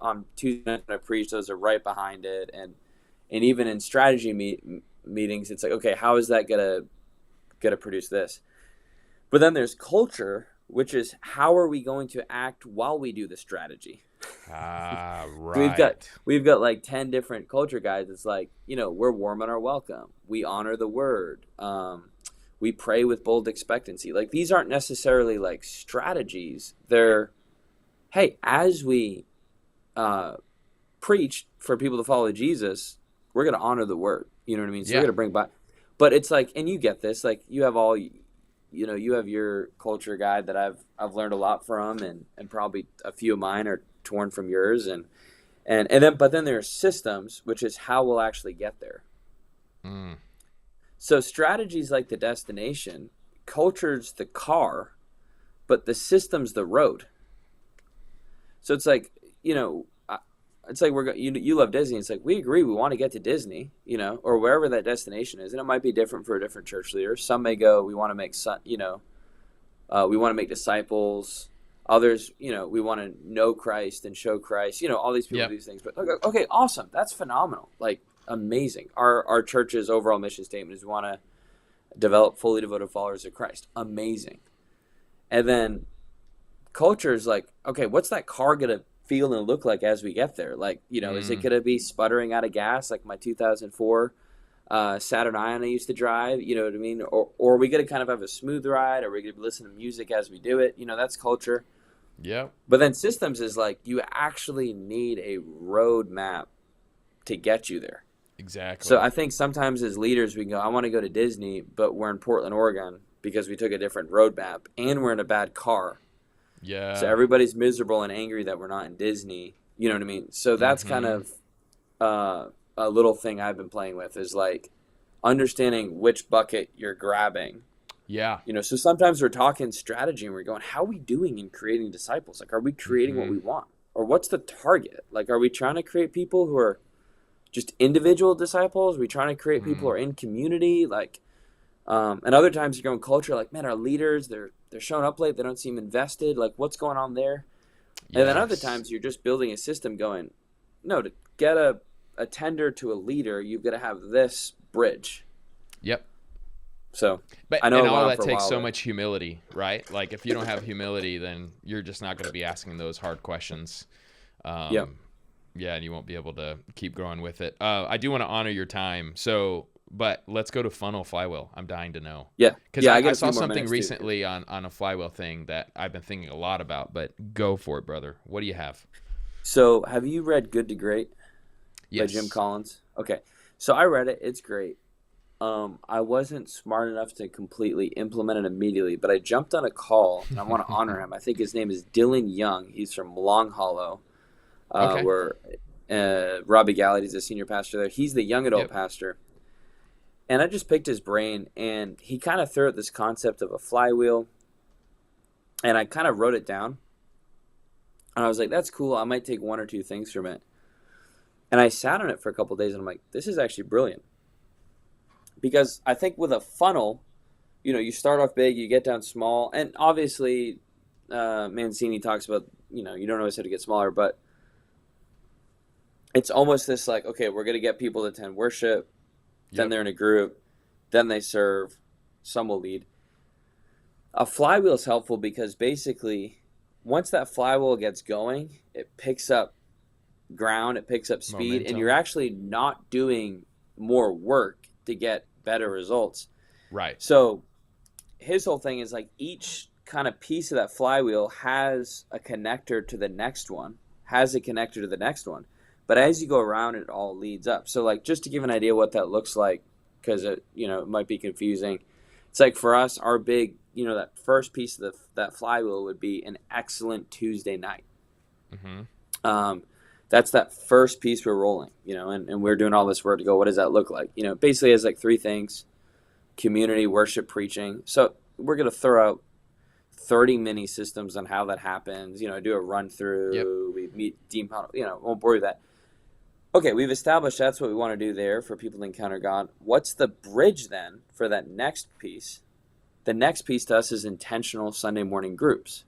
Speaker 2: on Tuesday night I preach, those are right behind it. And And even in strategy meetings, it's like, okay, how is that gonna produce this? But then there's culture, which is how are we going to act while we do the strategy?
Speaker 1: Ah,
Speaker 2: We've got
Speaker 1: right.
Speaker 2: we've got like 10 different culture guides. It's like, we're warm on our welcome. We honor the word. We pray with bold expectancy. Like, these aren't necessarily like strategies. They're, hey, as we preach for people to follow Jesus, we're going to honor the word. You know what I mean? So we're
Speaker 1: Yeah.
Speaker 2: going to bring back, but it's like, and you get this, like you have all, you have your culture guide that I've learned a lot from, and probably a few of mine are torn from yours. But then there's systems, which is how we'll actually get there.
Speaker 1: Mm. So
Speaker 2: Strategy's like the destination, culture's the car, but the system's the road. So it's like, it's like you love Disney. It's like, we agree we want to get to Disney, or wherever that destination is, and it might be different for a different church leader. Some may go, we want to make we want to make disciples. Others, we want to know Christ and show Christ. All these people do these things. But okay, awesome, that's phenomenal, like amazing. Our church's overall mission statement is we want to develop fully devoted followers of Christ. Amazing. And then culture is like, okay, what's that car gonna feel and look like as we get there? Like, is it gonna be sputtering out of gas like my 2004 Saturn Ion I used to drive? You know what I mean? Or are we gonna kind of have a smooth ride? Are we gonna listen to music as we do it? That's culture.
Speaker 1: Yeah.
Speaker 2: But then systems is like, you actually need a roadmap to get you there.
Speaker 1: Exactly.
Speaker 2: So I think sometimes as leaders we can go, I want to go to Disney, but we're in Portland, Oregon because we took a different roadmap and we're in a bad car.
Speaker 1: Yeah.
Speaker 2: So everybody's miserable and angry that we're not in Disney. You know what I mean? So that's kind of a little thing I've been playing with, is like understanding which bucket you're grabbing.
Speaker 1: Yeah.
Speaker 2: So sometimes we're talking strategy and we're going, how are we doing in creating disciples? Like, are we creating what we want? Or what's the target? Like, are we trying to create people who are just individual disciples? Are we trying to create people who are in community? Like, and other times you're going culture, like, man, our leaders, they're showing up late. They don't seem invested. Like, what's going on there? Yes. And then other times you're just building a system going, no, to get a tender to a leader, you've got to have this bridge.
Speaker 1: Yep.
Speaker 2: So,
Speaker 1: but
Speaker 2: I know,
Speaker 1: and all that takes so much humility, right? Like, if you don't have humility, then you're just not going to be asking those hard questions.
Speaker 2: Yep.
Speaker 1: Yeah, and you won't be able to keep growing with it. I do want to honor your time. But let's go to funnel flywheel. I'm dying to know.
Speaker 2: Yeah.
Speaker 1: Because I saw something recently on a flywheel thing that I've been thinking a lot about, but go for it, brother. What do you have?
Speaker 2: So have you read Good to Great?
Speaker 1: Yes.
Speaker 2: By Jim Collins? Okay. So I read it. It's great. I wasn't smart enough to completely implement it immediately, but I jumped on a call, and I want to honor him. I think his name is Dylan Young. He's from Long Hollow, where Robbie Gallaty's a senior pastor there. He's the young adult pastor. And I just picked his brain, and he kind of threw out this concept of a flywheel, and I kind of wrote it down. And I was like, that's cool. I might take one or two things from it. And I sat on it for a couple of days, and I'm like, this is actually brilliant. Because I think with a funnel, you start off big, you get down small. And obviously, Mancini talks about, you don't always have to get smaller, but it's almost this like, okay, we're going to get people to attend worship. Then they're in a group. Then they serve. Some will lead. A flywheel is helpful because basically, once that flywheel gets going, it picks up ground, it picks up speed, momentum. And you're actually not doing more work to get better results.
Speaker 1: Right.
Speaker 2: So his whole thing is like each kind of piece of that flywheel has a connector to the next one, But as you go around, it all leads up. So like, just to give an idea what that looks like, because it might be confusing. It's like for us, our big, that first piece of that flywheel would be an excellent Tuesday night. Mm-hmm. That's that first piece we're rolling, and we're doing all this work to go, what does that look like? Basically has like three things: community, worship, preaching. So we're going to throw out 30 mini systems on how that happens, do a run through. Yep. We meet Dean Powell, won't bore you with that. Okay, we've established that's what we want to do there for people to encounter God. What's the bridge then for that next piece? The next piece to us is intentional Sunday morning groups.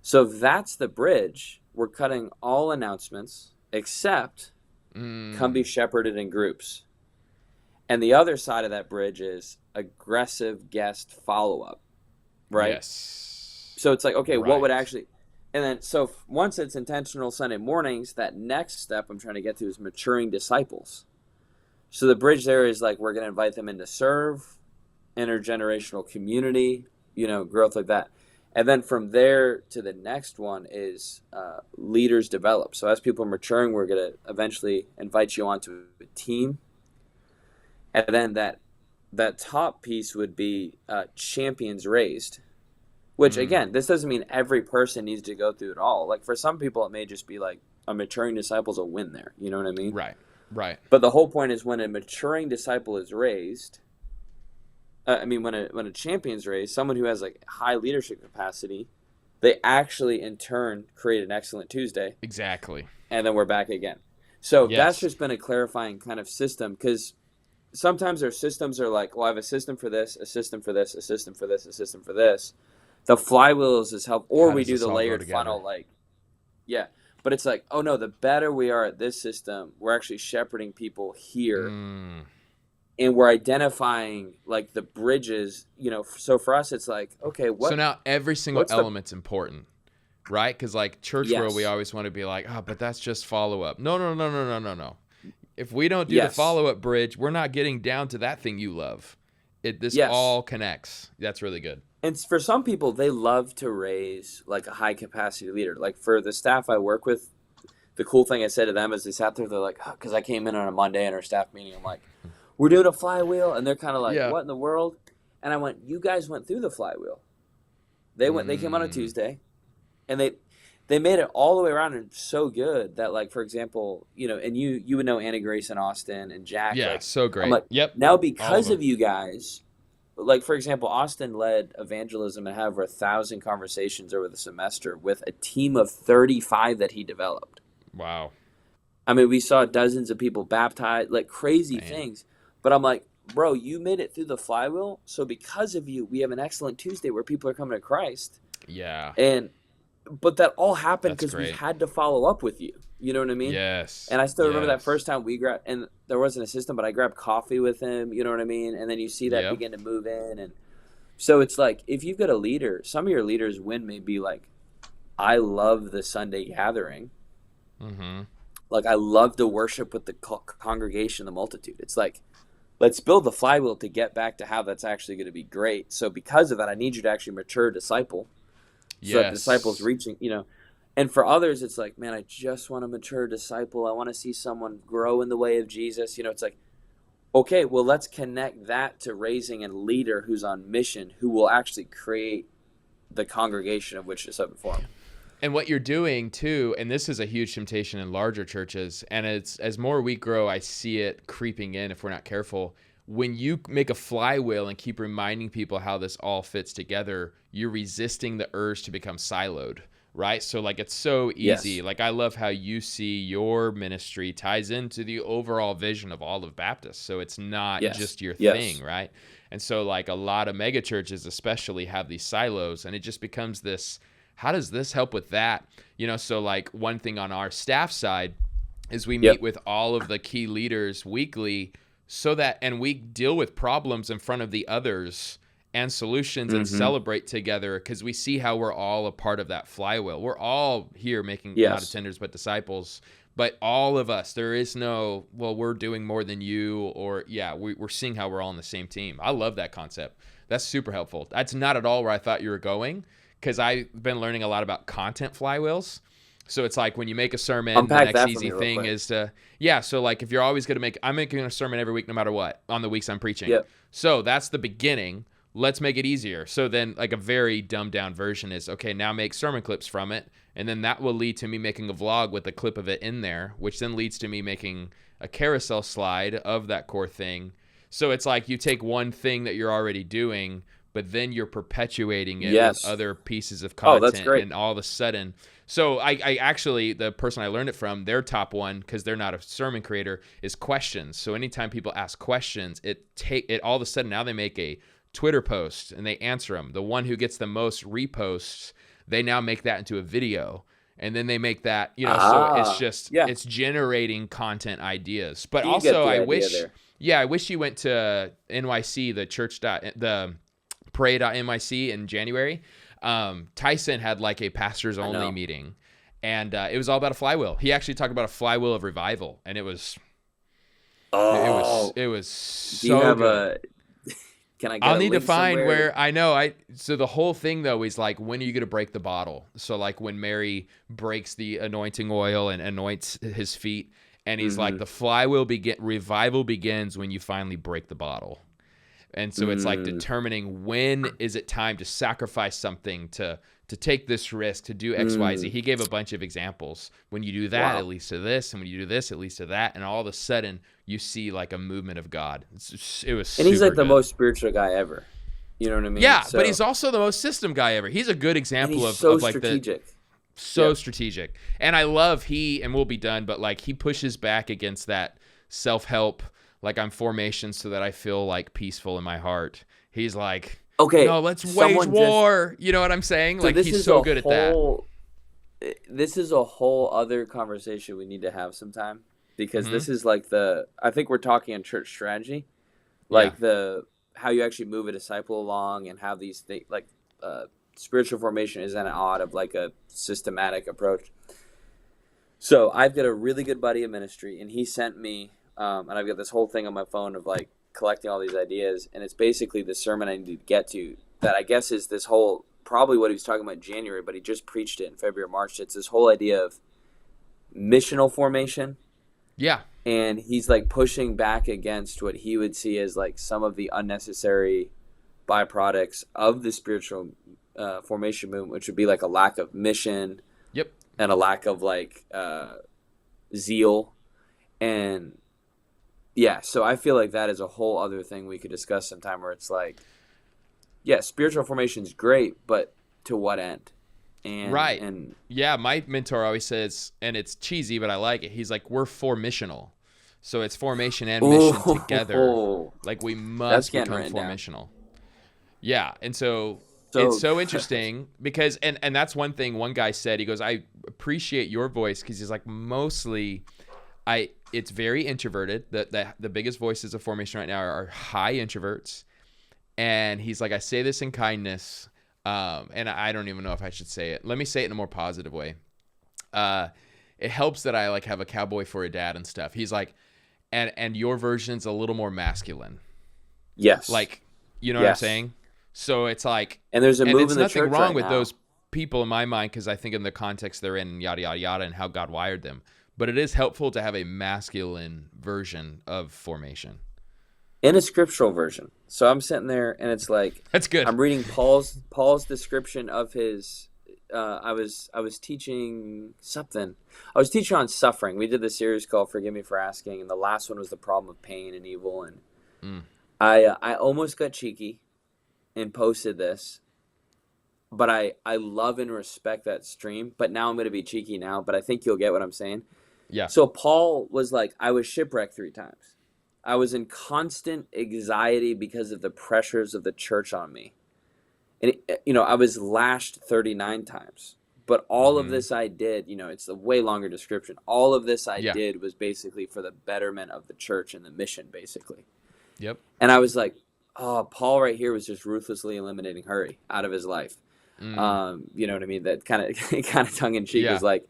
Speaker 2: So if that's the bridge, we're cutting all announcements except come be shepherded in groups. And the other side of that bridge is aggressive guest follow-up, right?
Speaker 1: Yes.
Speaker 2: So it's like, okay,
Speaker 1: Right.
Speaker 2: what would actually, and then so once it's intentional Sunday mornings, that next step I'm trying to get to is maturing disciples. So the bridge there is like, we're going to invite them in to serve, intergenerational community, growth like that. And then from there to the next one is leaders develop. So as people are maturing, we're going to eventually invite you onto a team. And then that top piece would be champions raised, which again, this doesn't mean every person needs to go through it all. Like for some people, it may just be like a maturing disciple's a win there. You know what I mean?
Speaker 1: Right.
Speaker 2: But the whole point is when a maturing disciple is raised, when a champion's raised, someone who has like high leadership capacity, they actually in turn create an excellent Tuesday.
Speaker 1: Exactly.
Speaker 2: And then we're back again. So that's just been a clarifying kind of system, because sometimes our systems are like, well, I have a system for this, a system for this, a system for this, a system for this. The flywheels is help, or we do the layered funnel, but it's like, oh no, the better we are at this system, we're actually shepherding people here. And we're identifying like the bridges, so for us, it's like, okay, what?
Speaker 1: So now every single element's important, right? Because like church world, we always want to be like, oh, but that's just follow up. No. If we don't do the follow up bridge, we're not getting down to that thing you love. This all connects. That's really good.
Speaker 2: And for some people, they love to raise like a high capacity leader. Like for the staff I work with, the cool thing I said to them is they sat there, they're like, because I came in on a Monday in our staff meeting, I'm like, we're doing a flywheel, and they're kind of like, what in the world? And I went, you guys went through the flywheel. They came on a Tuesday, and they made it all the way around, and so good that, like, for example, and you would know Anna Grace and Austin and Jack.
Speaker 1: Yeah,
Speaker 2: like,
Speaker 1: so great.
Speaker 2: I'm like,
Speaker 1: yep.
Speaker 2: Now because of you guys, like, for example, Austin led evangelism and had over 1,000 conversations over the semester with a team of 35 that he developed.
Speaker 1: Wow.
Speaker 2: I mean, we saw dozens of people baptized, like crazy things. But I'm like, bro, you made it through the flywheel. So because of you, we have an excellent Tuesday where people are coming to Christ.
Speaker 1: Yeah.
Speaker 2: But that all happened because we had to follow up with you. You know what I mean?
Speaker 1: Yes.
Speaker 2: And I still remember that first time we grabbed, and there wasn't a system, but I grabbed coffee with him. You know what I mean? And then you see that begin to move in. And so it's like, if you've got a leader, some of your leaders' win may be like, I love the Sunday gathering.
Speaker 1: Mm-hmm.
Speaker 2: Like, I love to worship with the congregation, the multitude. It's like, let's build the flywheel to get back to how that's actually going to be great. So because of that, I need you to actually mature a disciple. So that disciple's reaching, And for others, it's like, man, I just want to mature a disciple. I want to see someone grow in the way of Jesus. It's like, okay, well, let's connect that to raising a leader who's on mission, who will actually create the congregation of which to form.
Speaker 1: And what you're doing too, and this is a huge temptation in larger churches, and as more we grow, I see it creeping in if we're not careful. When you make a flywheel and keep reminding people how this all fits together, you're resisting the urge to become siloed, right? So like, it's so easy.
Speaker 2: Yes.
Speaker 1: Like, I love how you see your ministry ties into the overall vision of all of Baptist. So it's not just your thing, right? And so like a lot of mega churches especially have these silos, and it just becomes this, how does this help with that? So like one thing on our staff side is we meet with all of the key leaders weekly, so that, and we deal with problems in front of the others and solutions and celebrate together, because we see how we're all a part of that flywheel. We're all here making not attenders but disciples, but all of us, there is no, well, we're doing more than you, or we're seeing how we're all on the same team. I love that concept. That's super helpful. That's not at all where I thought you were going, because I've been learning a lot about content flywheels. So it's like when you make a sermon,
Speaker 2: Unpack
Speaker 1: the next easy thing is to, so like if you're always going to I'm making a sermon every week no matter what on the weeks I'm preaching.
Speaker 2: Yep.
Speaker 1: So that's the beginning. Let's make it easier. So then like a very dumbed down version is, okay, now make sermon clips from it. And then that will lead to me making a vlog with a clip of it in there, which then leads to me making a carousel slide of that core thing. So it's like you take one thing that you're already doing, but then you're perpetuating it with other pieces of content.
Speaker 2: Oh, that's great.
Speaker 1: And all of a sudden, so I actually, the person I learned it from, their top one, because they're not a sermon creator, is questions. So anytime people ask questions, it all of a sudden now they make a Twitter post and they answer them. The one who gets the most reposts, they now make that into a video. And then they make that, so it's just,
Speaker 2: yeah.
Speaker 1: it's generating content ideas. But
Speaker 2: You get
Speaker 1: also
Speaker 2: the
Speaker 1: I
Speaker 2: idea
Speaker 1: wish,
Speaker 2: there.
Speaker 1: I wish you went to NYC, the pray.nyc in January. Tyson had like a pastors only meeting, and it was all about a flywheel. He actually talked about a flywheel of revival, and it was so
Speaker 2: Do you have
Speaker 1: good.
Speaker 2: Can I get
Speaker 1: I'll
Speaker 2: a
Speaker 1: need to
Speaker 2: link
Speaker 1: find
Speaker 2: somewhere?
Speaker 1: so the whole thing though is like, when are you going to break the bottle? So like when Mary breaks the anointing oil and anoints his feet, and he's like, the revival begins when you finally break the bottle. And so it's like determining when is it time to sacrifice something to take this risk, to do X, Y, Z. He gave a bunch of examples. When you do that,
Speaker 2: Wow.
Speaker 1: it leads to this. And when you do this, it leads to that. And all of a sudden, you see like a movement of God. It was
Speaker 2: And he's like
Speaker 1: super
Speaker 2: the
Speaker 1: good.
Speaker 2: most spiritual guy ever. You know what I mean?
Speaker 1: Yeah,
Speaker 2: So,
Speaker 1: but he's also the most system guy ever. He's a good
Speaker 2: and
Speaker 1: example
Speaker 2: he's
Speaker 1: of
Speaker 2: so
Speaker 1: like
Speaker 2: strategic.
Speaker 1: strategic. And I love and we'll be done, but like he pushes back against that self-help, like I'm formation so that I feel like peaceful in my heart. He's like,
Speaker 2: Okay,
Speaker 1: no, let's wage war. You know what I'm saying?
Speaker 2: So
Speaker 1: Like
Speaker 2: this
Speaker 1: he's
Speaker 2: is
Speaker 1: so
Speaker 2: a
Speaker 1: good at that.
Speaker 2: This is a whole other conversation we need to have sometime, because this
Speaker 1: Mm-hmm.
Speaker 2: is like I think we're talking in church strategy, like how you actually move a disciple along, and how these things like spiritual formation is an odd of like a systematic approach. So I've got a really good buddy in ministry, and he sent me, and I've got this whole thing on my phone of like collecting all these ideas, and it's basically the sermon I need to get to, that I guess is this whole, probably what he was talking about in January, but he just preached it in February or March. It's this whole idea of missional formation.
Speaker 1: Yeah.
Speaker 2: And he's like pushing back against what he would see as like some of the unnecessary byproducts of the spiritual formation movement, which would be like a lack of mission.
Speaker 1: Yep.
Speaker 2: And a lack of like zeal. And yeah, so I feel like that is a whole other thing we could discuss sometime, where it's like, yeah, spiritual formation is great, but to what end? And,
Speaker 1: right.
Speaker 2: And
Speaker 1: yeah, my mentor always says, and it's cheesy, but I like it. He's like, we're formissional. So it's formation and mission together. Like we must become formissional. Yeah. And so it's so interesting because, and that's one thing one guy said. He goes, I appreciate your voice, because he's like, mostly it's very introverted. The biggest voices of formation right now are high introverts. And he's like, I say this in kindness, and I don't even know if I should say it. Let me say it in a more positive way. It helps that I like have a cowboy for a dad and stuff. He's like, and your version's a little more masculine.
Speaker 2: Yes.
Speaker 1: Like, you know what I'm saying? So it's like,
Speaker 2: and there's a move in the
Speaker 1: nothing
Speaker 2: church
Speaker 1: wrong
Speaker 2: right
Speaker 1: with
Speaker 2: now.
Speaker 1: those people in my mind, because I think in the context they're in, yada yada yada, and how God wired them. But it is helpful to have a masculine version of formation.
Speaker 2: In a scriptural version. So I'm sitting there, and it's like,
Speaker 1: that's good.
Speaker 2: I'm reading Paul's description of his. I was teaching something. I was teaching on suffering. We did this series called "Forgive Me for Asking," and the last one was the problem of pain and evil. And I almost got cheeky and posted this, but I love and respect that stream. But now I'm going to be cheeky now. But I think you'll get what I'm saying.
Speaker 1: Yeah.
Speaker 2: So Paul was like, I was shipwrecked 3 times. I was in constant anxiety because of the pressures of the church on me. And, I was lashed 39 times. But all of this I did, it's a way longer description. All of this I did was basically for the betterment of the church and the mission, basically.
Speaker 1: Yep.
Speaker 2: And I was like, oh, Paul right here was just ruthlessly eliminating hurry out of his life. You know what I mean? That kind of tongue-in-cheek is like,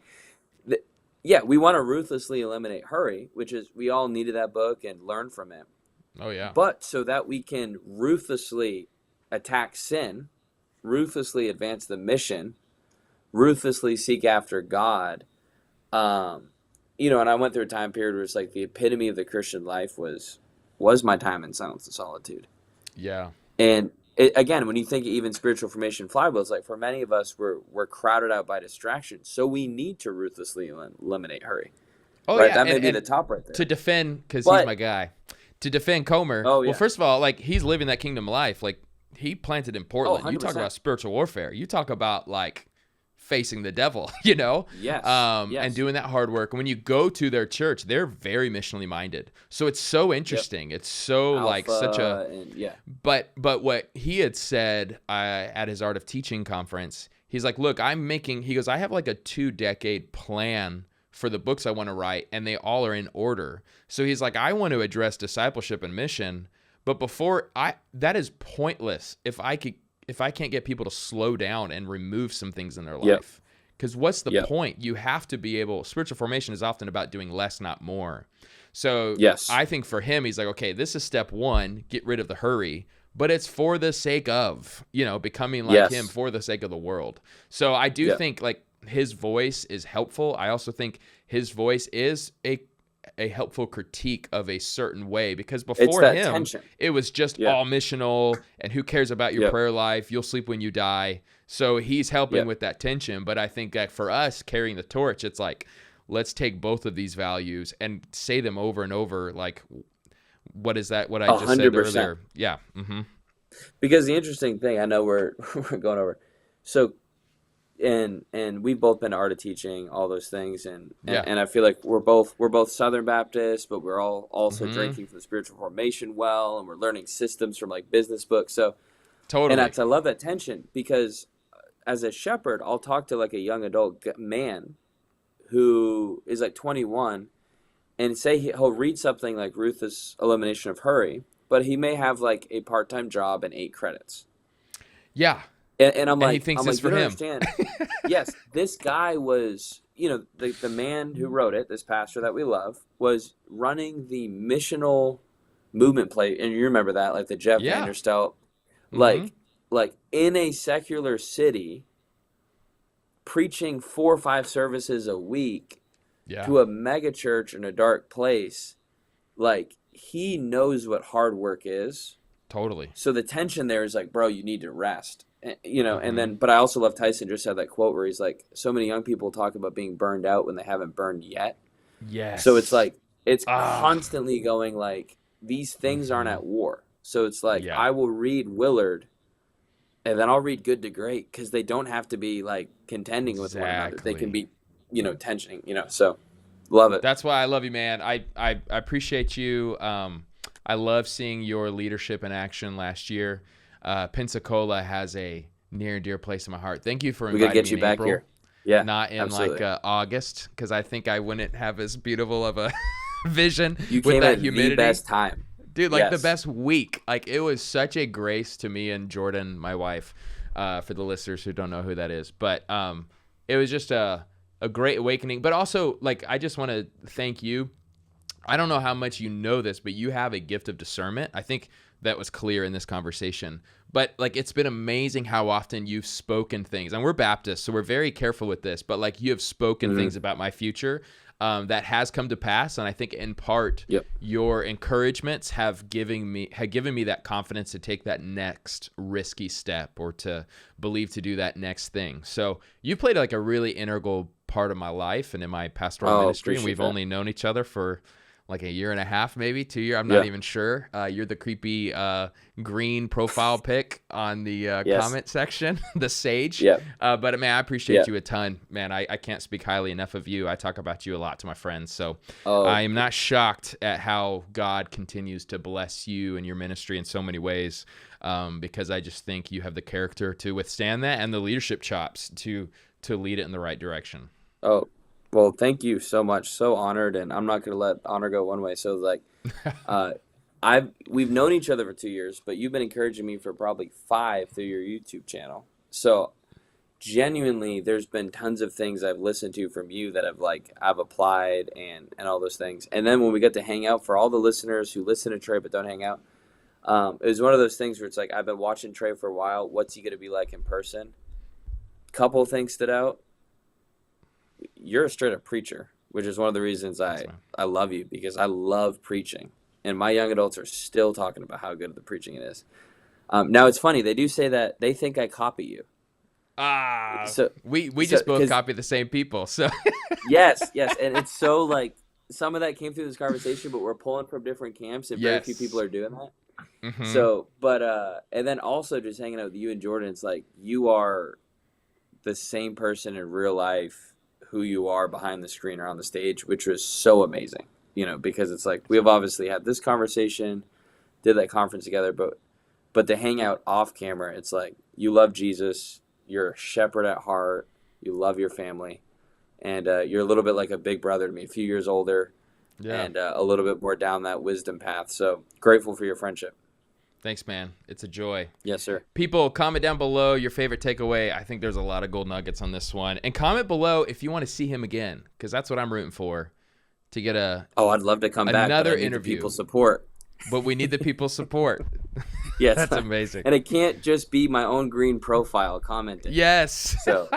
Speaker 2: yeah, we want to ruthlessly eliminate hurry, which is, we all needed that book and learn from it.
Speaker 1: Oh, yeah.
Speaker 2: But so that we can ruthlessly attack sin, ruthlessly advance the mission, ruthlessly seek after God. And I went through a time period where it's like the epitome of the Christian life was my time in silence and solitude.
Speaker 1: Yeah.
Speaker 2: And again, when you think even spiritual formation flywheel, it's like for many of us, we're crowded out by distractions. So we need to ruthlessly eliminate hurry.
Speaker 1: Oh,
Speaker 2: right?
Speaker 1: yeah.
Speaker 2: That may be the top right there.
Speaker 1: To defend, because he's my guy. To defend Comer.
Speaker 2: Oh, yeah.
Speaker 1: Well, first of all, like, he's living that kingdom life. Like, he planted in Portland. You talk
Speaker 2: 100%.
Speaker 1: about spiritual warfare. You talk about, like, facing the devil,
Speaker 2: Yes.
Speaker 1: And doing that hard work. And when you go to their church, they're very missionally minded. So it's so interesting. It's so
Speaker 2: Alpha,
Speaker 1: like such a,
Speaker 2: and,
Speaker 1: but what he had said at his Art of Teaching conference, he's like, look, he goes, I have like a 2-decade plan for the books I want to write, and they all are in order. So he's like, I want to address discipleship and mission, but that is pointless if I can't get people to slow down and remove some things in their life. Because what's the point? You have to be able, spiritual formation is often about doing less, not more. So I think for him, he's like, okay, this is step one, get rid of the hurry, but it's for the sake of, becoming like him, for the sake of the world. So I do think like his voice is helpful. I also think his voice is a helpful critique of a certain way, because before him, tension. It was just all missional and who cares about your prayer life? You'll sleep when you die. So he's helping with that tension. But I think that for us carrying the torch, it's like, let's take both of these values and say them over and over. Like, what is that? What I just 100%. Said earlier. Yeah. Mm-hmm.
Speaker 2: Because the interesting thing, I know we're going over. So, and we've both been to art of teaching, all those things, and I feel like we're both Southern Baptists, but we're all also drinking from the spiritual formation well, and we're learning systems from like business books. So
Speaker 1: totally,
Speaker 2: and I love that tension, because as a shepherd, I'll talk to like a young adult man who is like 21, and say he'll read something like Ruthless Elimination of Hurry, but he may have like a part-time job and 8 credits.
Speaker 1: Yeah.
Speaker 2: And I'm like,
Speaker 1: he thinks it's for him.
Speaker 2: Understand. Yes, this guy was, the man who wrote it, this pastor that we love, was running the missional movement play. And you remember that, like the Jeff Vanderstelt, like in a secular city, preaching 4 or 5 services a week to a mega church in a dark place. Like, he knows what hard work is.
Speaker 1: Totally.
Speaker 2: So the tension there is like, bro, you need to rest. And then, but I also love Tyson just had that quote where he's like, so many young people talk about being burned out when they haven't burned yet.
Speaker 1: Yes.
Speaker 2: So it's like, it's constantly going like, these things aren't at war. So it's like, I will read Willard and then I'll read Good to Great, because they don't have to be like contending with one another. They can be, tensioning, so love it.
Speaker 1: That's why I love you, man. I appreciate you. I love seeing your leadership in action last year. Pensacola has a near and dear place in my heart. Thank you for inviting me.
Speaker 2: We gotta get you back
Speaker 1: April,
Speaker 2: here. Yeah,
Speaker 1: not in
Speaker 2: absolutely.
Speaker 1: like August, because I think I wouldn't have as beautiful of a vision
Speaker 2: you
Speaker 1: with
Speaker 2: came
Speaker 1: that
Speaker 2: at
Speaker 1: humidity.
Speaker 2: The best time,
Speaker 1: dude. Like the best week. Like, it was such a grace to me and Jordan, my wife. For the listeners who don't know who that is, but it was just a great awakening. But also, like, I just want to thank you. I don't know how much you know this, but you have a gift of discernment. I think that was clear in this conversation. But like, it's been amazing how often you've spoken things, and we're Baptists, so we're very careful with this, but like, you have spoken things about my future that has come to pass. And I think in part, your encouragements have given me that confidence to take that next risky step, or to believe to do that next thing. So you played like a really integral part of my life and in my pastoral ministry. And we've only known each other for like a year and a half, maybe 2 years. I'm not even sure. You're the creepy green profile pic on the comment section, the sage. But man, I appreciate you a ton, man. I can't speak highly enough of you. I talk about you a lot to my friends. So I am not shocked at how God continues to bless you and your ministry in so many ways, because I just think you have the character to withstand that, and the leadership chops to lead it in the right direction.
Speaker 2: Oh, well, thank you so much. So honored, and I'm not going to let honor go one way. So like, we've known each other for 2 years, but you've been encouraging me for probably 5 through your YouTube channel. So genuinely, there's been tons of things I've listened to from you that I've applied and all those things. And then when we get to hang out, for all the listeners who listen to Trey but don't hang out, it was one of those things where it's like, I've been watching Trey for a while. What's he going to be like in person? Couple things stood out. You're a straight up preacher, which is one of the reasons I love you, because I love preaching, and my young adults are still talking about how good the preaching it is. Now it's funny, they do say that they think I copy you.
Speaker 1: So we just both copy the same people. So
Speaker 2: yes, and it's so like, some of that came through this conversation, but we're pulling from different camps, and very few people are doing that. So, but and then also just hanging out with you and Jordan, it's like, you are the same person in real life who you are behind the screen or on the stage, which was so amazing, because it's like, we have obviously had this conversation, did that conference together, but to hang out off camera, it's like, you love Jesus, you're a shepherd at heart. You love your family, and you're a little bit like a big brother to me, a few years older, and a little bit more down that wisdom path. So grateful for your friendship.
Speaker 1: Thanks, man. It's a joy.
Speaker 2: Yes, sir.
Speaker 1: People, comment down below your favorite takeaway. I think there's a lot of gold nuggets on this one. And comment below if you want to see him again, because that's what I'm rooting for, to get
Speaker 2: I'd love to come back.
Speaker 1: Another
Speaker 2: but I need
Speaker 1: interview.
Speaker 2: The people support.
Speaker 1: But we need the people's support.
Speaker 2: Yes.
Speaker 1: That's amazing.
Speaker 2: And it can't just be my own green profile commenting.
Speaker 1: Yes.
Speaker 2: So.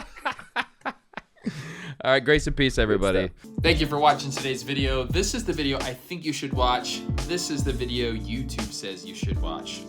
Speaker 1: All right, grace and peace, everybody. Thank you for watching today's video. This is the video I think you should watch. This is the video YouTube says you should watch.